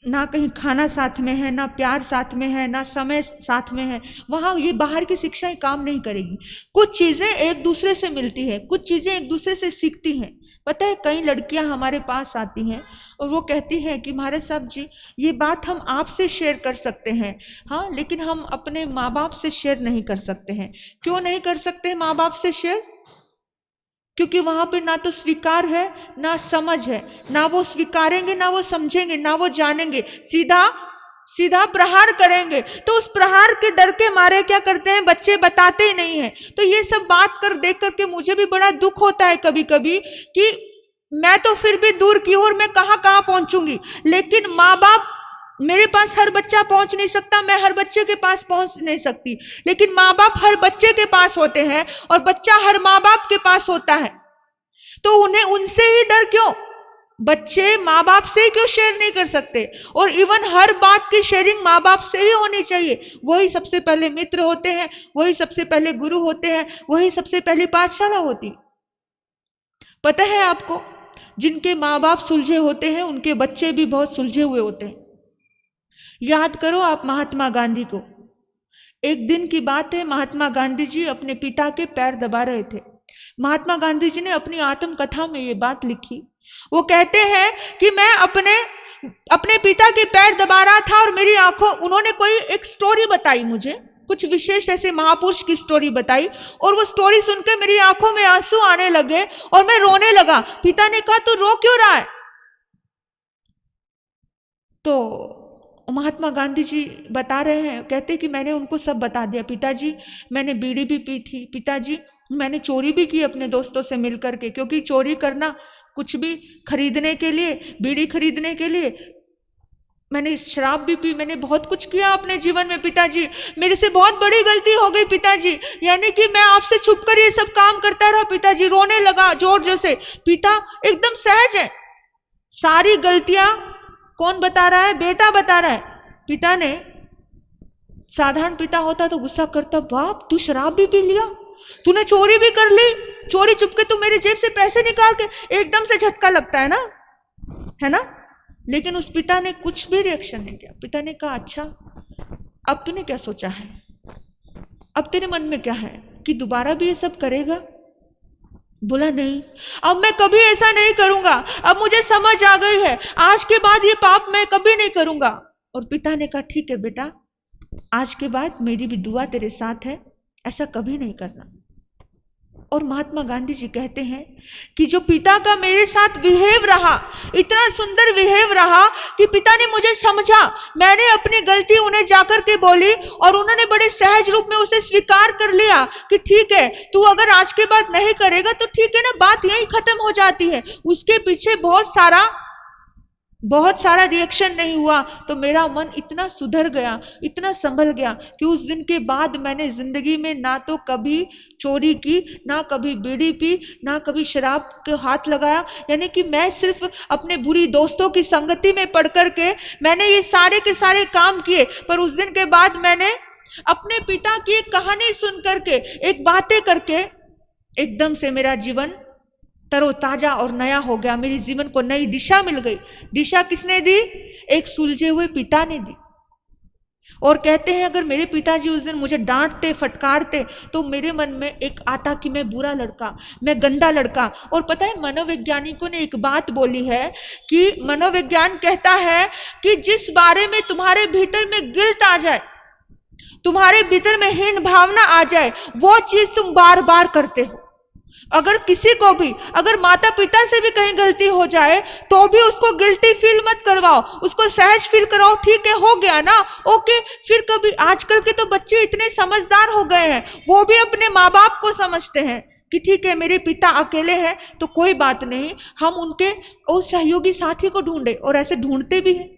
ना कहीं खाना साथ में है, ना प्यार साथ में है, ना समय साथ में है, वहाँ ये बाहर की शिक्षाएं काम नहीं करेगी। कुछ चीज़ें एक दूसरे से मिलती है, कुछ चीज़ें एक दूसरे से सीखती हैं। पता है कई लड़कियां हमारे पास आती हैं और वो कहती हैं कि महाराज साहब जी ये बात हम आपसे शेयर कर सकते हैं, हाँ, लेकिन हम अपने माँ बाप से शेयर नहीं कर सकते हैं। क्यों नहीं कर सकते हैं माँ बाप से शेयर? क्योंकि वहां पे ना तो स्वीकार है ना समझ है, ना वो स्वीकारेंगे ना वो समझेंगे ना वो जानेंगे, सीधा प्रहार करेंगे। तो उस प्रहार के डर के मारे क्या करते हैं बच्चे, बताते ही नहीं है। तो ये सब बात कर देख करके मुझे भी बड़ा दुख होता है कभी कभी कि मैं तो फिर भी दूर की ओर, मैं कहाँ कहाँ पहुंचूंगी, लेकिन माँ बाप, मेरे पास हर बच्चा पहुंच नहीं सकता, मैं हर बच्चे के पास पहुंच नहीं सकती, लेकिन माँ बाप हर बच्चे के पास होते हैं और बच्चा हर माँ बाप के पास होता है। तो उन्हें उनसे ही डर क्यों? बच्चे माँ बाप से क्यों शेयर नहीं कर सकते? और इवन हर बात की शेयरिंग माँ बाप से ही होनी चाहिए। वही सबसे पहले मित्र होते हैं, वही सबसे पहले गुरु होते हैं, वही सबसे पहली पाठशाला होती। पता है आपको, जिनके माँ बाप सुलझे होते हैं उनके बच्चे भी बहुत सुलझे हुए होते हैं। याद करो आप महात्मा गांधी को, एक दिन की बात है, महात्मा गांधी जी अपने पिता के पैर दबा रहे थे। महात्मा गांधी जी ने अपनी आत्मकथा में ये बात लिखी। वो कहते हैं कि मैं अपने पिता के पैर दबा रहा था और मेरी आंखों, उन्होंने कोई एक स्टोरी बताई मुझे, कुछ विशेष ऐसे महापुरुष की स्टोरी बताई, और वो स्टोरी सुनकर मेरी आंखों में आंसू आने लगे और मैं रोने लगा। पिता ने कहा, तू रो क्यों रहा है? तो महात्मा गांधी जी बता रहे हैं, कहते कि मैंने उनको सब बता दिया। पिताजी, मैंने बीड़ी भी पी थी। पिताजी, मैंने चोरी भी की अपने दोस्तों से मिल करके, क्योंकि चोरी करना, कुछ भी खरीदने के लिए, बीड़ी खरीदने के लिए, मैंने शराब भी पी, मैंने बहुत कुछ किया अपने जीवन में। पिताजी, मेरे से बहुत बड़ी गलती हो गई पिताजी, यानी कि मैं आपसे छुपकर ये सब काम करता रहा। पिताजी रोने लगा जोर जोर से। पिता एकदम सहज है, सारी गलतियां कौन बता रहा है? बेटा बता रहा है। पिता ने, साधारण पिता होता तो गुस्सा करता, बाप तू शराब भी पी लिया, तूने चोरी भी कर ली, चोरी चुपके तू मेरे जेब से पैसे निकाल के, एकदम से झटका लगता है ना? लेकिन उस पिता ने कुछ भी रिएक्शन नहीं किया। पिता ने कहा, अच्छा अब तूने क्या सोचा है? अब तेरे मन में क्या है कि दोबारा भी ये सब करेगा? बोला, नहीं, अब मैं कभी ऐसा नहीं करूंगा, अब मुझे समझ आ गई है, आज के बाद ये पाप मैं कभी नहीं करूंगा। और पिता ने कहा, ठीक है बेटा, आज के बाद मेरी भी दुआ तेरे साथ है, ऐसा कभी नहीं करना। और महात्मा गांधी जी कहते हैं कि जो पिता का मेरे साथ बिहेव रहा, इतना सुंदर बिहेव रहा कि पिता ने मुझे समझा, मैंने अपनी गलती उन्हें जाकर के बोली और उन्होंने बड़े सहज रूप में उसे स्वीकार कर लिया कि ठीक है, तू अगर आज के बाद नहीं करेगा तो ठीक है ना, बात यहीं खत्म हो जाती है। उसके पीछे बहुत सारा रिएक्शन नहीं हुआ, तो मेरा मन इतना सुधर गया, इतना संभल गया कि उस दिन के बाद मैंने जिंदगी में ना तो कभी चोरी की, ना कभी बीड़ी पी, ना कभी शराब के हाथ लगाया। यानी कि मैं सिर्फ अपने बुरी दोस्तों की संगति में पड़ करके मैंने ये सारे के सारे काम किए, पर उस दिन के बाद मैंने अपने पिता की एक कहानी सुन करके, एक बातें करके, एकदम से मेरा जीवन तरोताजा और नया हो गया। मेरे जीवन को नई दिशा मिल गई। दिशा किसने दी? एक सुलझे हुए पिता ने दी। और कहते हैं, अगर मेरे पिताजी उस दिन मुझे डांटते, फटकारते, तो मेरे मन में एक आता कि मैं बुरा लड़का, मैं गंदा लड़का। और पता है, मनोवैज्ञानिकों ने एक बात बोली है कि मनोविज्ञान कहता है कि जिस बारे में तुम्हारे भीतर में गिल्ट आ जाए, तुम्हारे भीतर में हीन भावना आ जाए, वो चीज तुम बार बार करते हो। अगर किसी को भी, अगर माता पिता से भी कहीं गलती हो जाए तो भी उसको गिल्टी फील मत करवाओ, उसको सहज फील कराओ, ठीक है हो गया ना, ओके। फिर कभी, आजकल के तो बच्चे इतने समझदार हो गए हैं, वो भी अपने माँ बाप को समझते हैं कि ठीक है मेरे पिता अकेले हैं तो कोई बात नहीं, हम उनके और सहयोगी साथी को ढूंढे, और ऐसे ढूंढते भी हैं।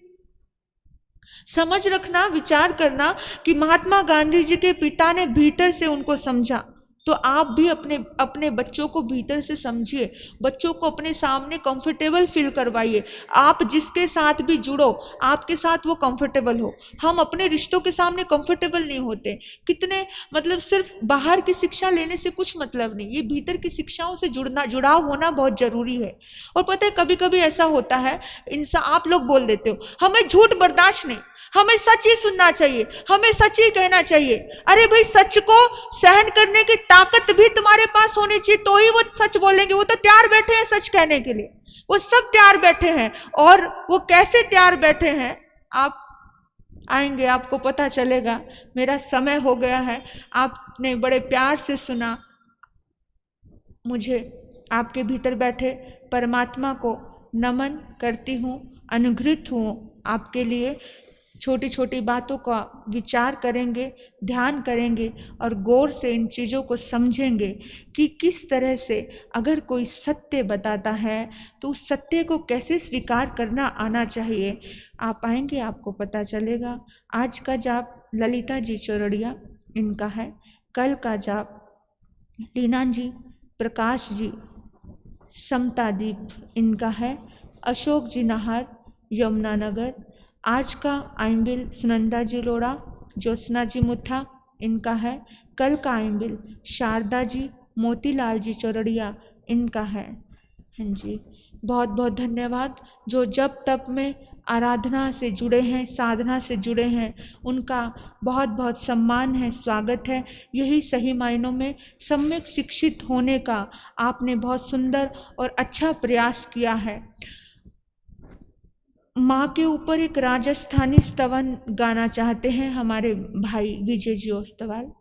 समझ रखना, विचार करना कि महात्मा गांधी जी के पिता ने भीतर से उनको समझा, तो आप भी अपने बच्चों को भीतर से समझिए, बच्चों को अपने सामने कंफर्टेबल फील करवाइए। आप जिसके साथ भी जुड़ो, आपके साथ वो कंफर्टेबल हो। हम अपने रिश्तों के सामने कंफर्टेबल नहीं होते। कितने, मतलब सिर्फ बाहर की शिक्षा लेने से कुछ मतलब नहीं, ये भीतर की शिक्षाओं से जुड़ाव होना बहुत जरूरी है। और पता है, कभी कभी ऐसा होता है, इंसान, आप लोग बोल देते हो हमें झूठ बर्दाश्त नहीं, हमें सच ही सुनना चाहिए, हमें सच ही कहना चाहिए। अरे भाई, सच को सहन करने की ताकत भी तुम्हारे पास होनी चाहिए, तो ही वो सच बोलेंगे। वो तो तैयार बैठे हैं सच कहने के लिए, वो सब तैयार बैठे हैं। और वो कैसे तैयार बैठे हैं, आप आएंगे आपको पता चलेगा। मेरा समय हो गया है, आपने बड़े प्यार से सुना। मुझे आपके भीतर बैठे परमात्मा को नमन करती हूँ, अनुग्रहित हूँ आपके लिए। छोटी छोटी बातों का विचार करेंगे, ध्यान करेंगे और गौर से इन चीज़ों को समझेंगे कि किस तरह से अगर कोई सत्य बताता है तो उस सत्य को कैसे स्वीकार करना आना चाहिए। आप आएंगे, आपको पता चलेगा। आज का जाप ललिता जी चौरड़िया इनका है, कल का जाप टीना जी, प्रकाश जी, समतादीप इनका है, अशोक जी नाहर, यमुनानगर। आज का आइंबिल सुनंदा जी लोड़ा, ज्योत्सना जी मुथा इनका है। कल का आइंबिल शारदा जी, मोतीलाल जी चौरड़िया इनका है। हाँ जी, बहुत बहुत धन्यवाद। जो जब तब में आराधना से जुड़े हैं, साधना से जुड़े हैं, उनका बहुत बहुत सम्मान है, स्वागत है। यही सही मायनों में सम्यक शिक्षित होने का आपने बहुत सुंदर और अच्छा प्रयास किया है। माँ के ऊपर एक राजस्थानी स्तवन गाना चाहते हैं हमारे भाई विजय जी ओस्तवाल।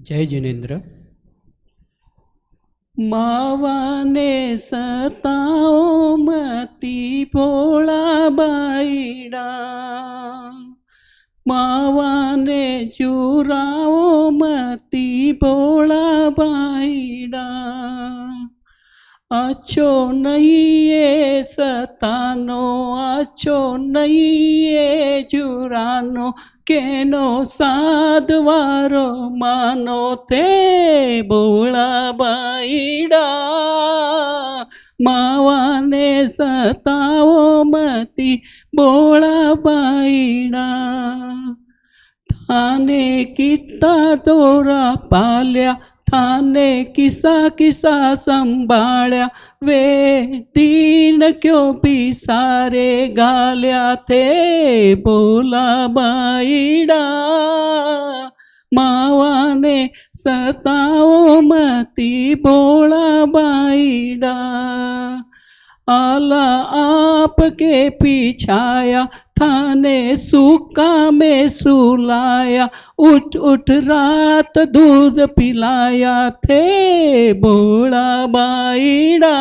जय जिनेन्द्र। मावा ने सताओ मती भोला बाईड़ा, मावा ने चुराओ मती भोला बाईड़ा, अच्छो नहीं ये सतानो, अच्छो नहीं ये चुरानो, केनो साधवारो मानो थे भोला बाईड़ा, मावा ने सताओ मती भोला बाईड़ा, थाने कितना दौरा पाल्या, थाने किसा किसा संभाल्या, वे दीन क्यों भी सारे गाल्या थे भोला बाईड़ा, मावा ने सताओ मती भोला बाईड़ा, आला आपके पिछाया, थाने सूखा में सुलाया, उठ उठ रात दूध पिलाया थे भोला बाईड़ा,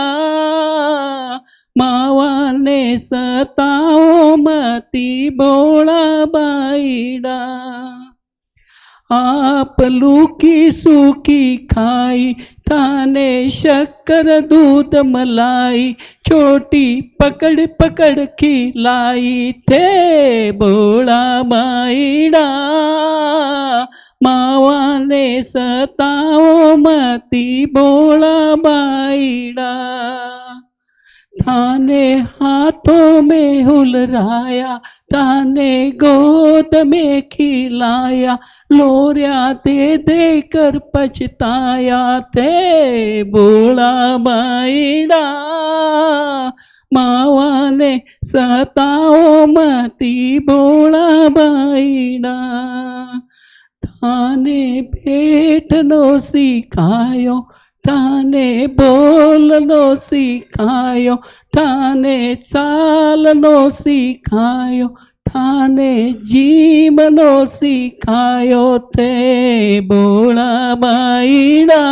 मावा ने सताओ मती भोला बाईड़ा, आप लूकी सूखी खाई, थाने शक्कर दूध मलाई, छोटी पकड़ पकड़ खिलाई थे भोला बाईड़ा, मावा ने सताओ मती भोला बाईड़ा, थाने हाथों में हुलराया, थाने गोद में खिलाया, लोरिया दे दे कर पछताया थे भोला बाईड़ा, मावा ने सताओ मती भोला बाईड़ा, थाने बैठनो सिखायो, थाने बोलनो सिखायो, थाने चालनो सिखायो, थाने जीवनो सिखायो थे भोला बाईड़ा,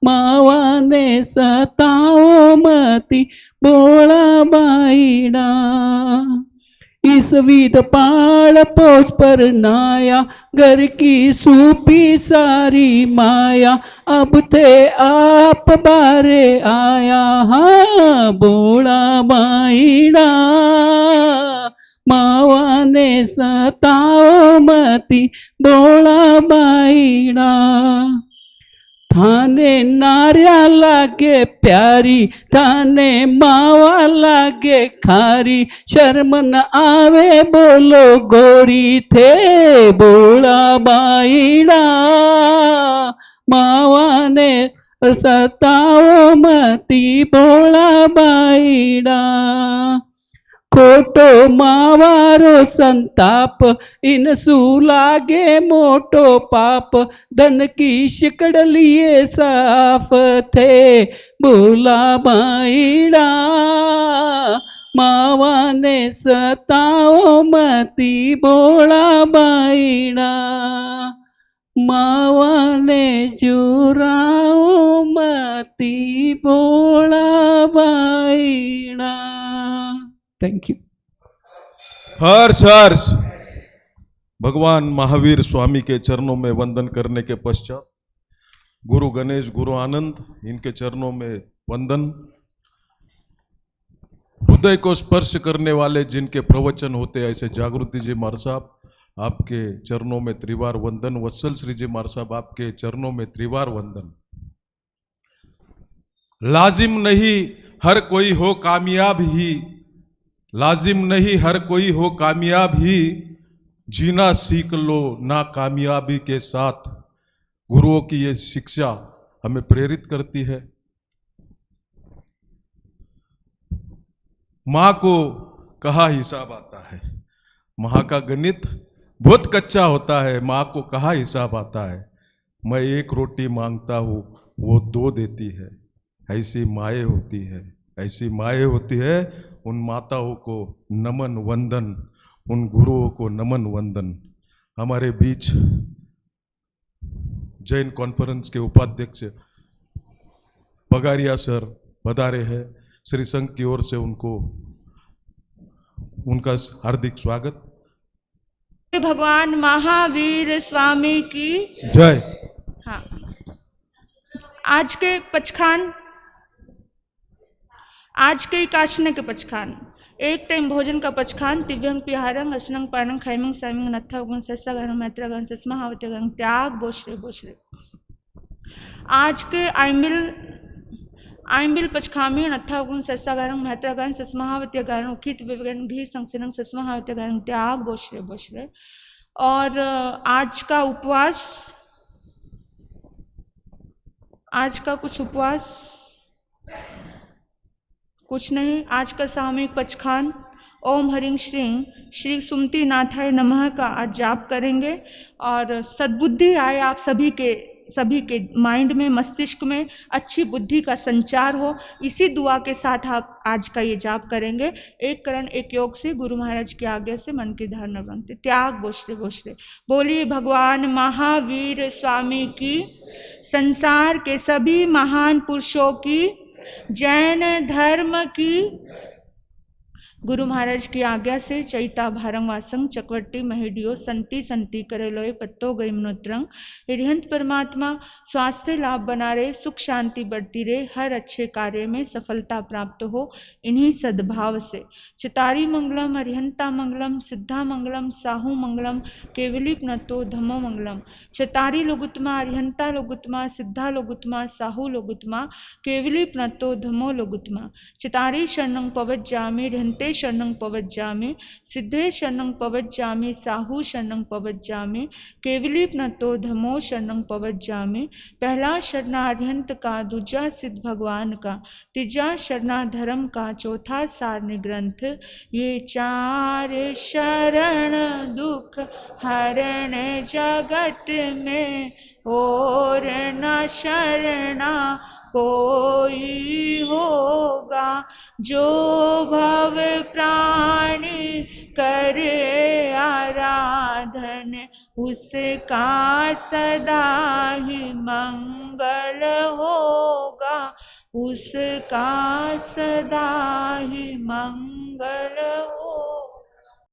मावा ने सताओ मती भोला बाईड़ा, इस विध पाड़ पोष पर नाया, घर की सूपी सारी माया, अब थे आप बारे आया, हाँ भोला बाईड़ा, मावा ने सताओ मती भोला बाईड़ा, थाने नार्या लागे प्यारी, थाने मावा लागे खारी, शर्म न आवे बोलो गोरी थे भोला बाईड़ा, मावा ने सताओ मती भोला बाईड़ा, खोटो मावारो संताप, इन लागे मोटो पाप, धन की शिकड़ लिए साफ थे भोला बाईड़ा, मावा ने सताओ मती भोला बाईड़ा, मावा ने जुराओ मती भोला बाईड़ा। Thank you. हर्ष हर्ष। भगवान महावीर स्वामी के चरणों में वंदन करने के पश्चात गुरु गणेश, गुरु आनंद, इनके चरणों में वंदन। हृदय को स्पर्श करने वाले जिनके प्रवचन होते ऐसे जागृति जी मार साहब, आपके चरणों में त्रिवार वंदन। वत्सल श्री जी मार साहब, आपके चरणों में त्रिवार वंदन। लाजिम नहीं हर कोई हो कामयाब ही, लाजिम नहीं हर कोई हो कामयाब ही, जीना सीख लो ना कामयाबी के साथ। गुरुओं की ये शिक्षा हमें प्रेरित करती है। माँ को कहा हिसाब आता है, माँ का गणित बहुत कच्चा होता है, माँ को कहा हिसाब आता है। मैं 1 रोटी मांगता हूँ वो 2 देती है। ऐसी माएँ होती है, ऐसी माएँ होती है। उन माताओं को नमन वंदन, उन गुरुओं को नमन वंदन। हमारे बीच जैन कॉन्फ्रेंस के उपाध्यक्ष पगारिया सर पधारे हैं। श्री संघ की ओर से उनका हार्दिक स्वागत। भगवान महावीर स्वामी की जय। हाँ, आज के पचखान, आज के काशने के पचखान, एक टाइम भोजन का पचखान, दिव्यंग पिहारंग असनंग पारंग खैमंग साइमंग नत्था गुण सस्सा गण मैत्रा गण सस्मा हावते गण त्याग बोशरे। आज के आइमिल पचखामी नत्था गुण सस्सा गण मैत्रा गण सस्मा हावते गण उखित विवरण घी संसनंग सस्मा हावते गण त्याग बोशरे। और आज का उपवास, आज का कुछ उपवास कुछ नहीं, आज का सामूहिक पचखान ओम हरिं श्रीं श्री सुमति नाथाय नमः का आज जाप करेंगे। और सद्बुद्धि आए आप सभी के माइंड में, मस्तिष्क में अच्छी बुद्धि का संचार हो, इसी दुआ के साथ आप आज का ये जाप करेंगे। एक करण एक योग से गुरु महाराज की आज्ञा से मन की धारणा बनते। त्याग बोशरे। बोलिए भगवान महावीर स्वामी की, संसार के सभी महान पुरुषों की, जैन धर्म की, गुरु महाराज की आज्ञा से चैता भारंग वासंग चकवट्टी महिडियो संति करेलोय पत्तो गई मनोत्रंग। हरिहंत परमात्मा स्वास्थ्य लाभ बना रहे, सुख शांति बढ़ती रहे, हर अच्छे कार्य में सफलता प्राप्त हो, इन्हीं सद्भाव से। चितारी मंगलम हरिहंता मंगलम सिद्धा मंगलम साहू मंगलम केवली प्नतो धमो मंगलम। चितारी लोगुत्मा हरिहंता लोगुत्मा सिद्धा लोगुत्मा साहू लोगुत्मा केवली प्नतो धमो लोगुत्मा। चितारी शरणं पवज्जामि हरिहंते शरणं पवज्जामि सिद्धे शरणं पवज्जामि साहू शरणं पवज्जामि केवली प्नतो धमो शरणं पवज्जामि। पहला शरणा अरिहंत का, दूजा सिद्ध भगवान का, तीजा शरणा धर्म का, चौथा सारणी ग्रंथ। ये 4 शरण दुख हरण जगत में, और न शरणा कोई होगा। जो भव प्राणी करे आराधन, उसका सदा ही मंगल होगा, उसका सदा ही मंगल होगा।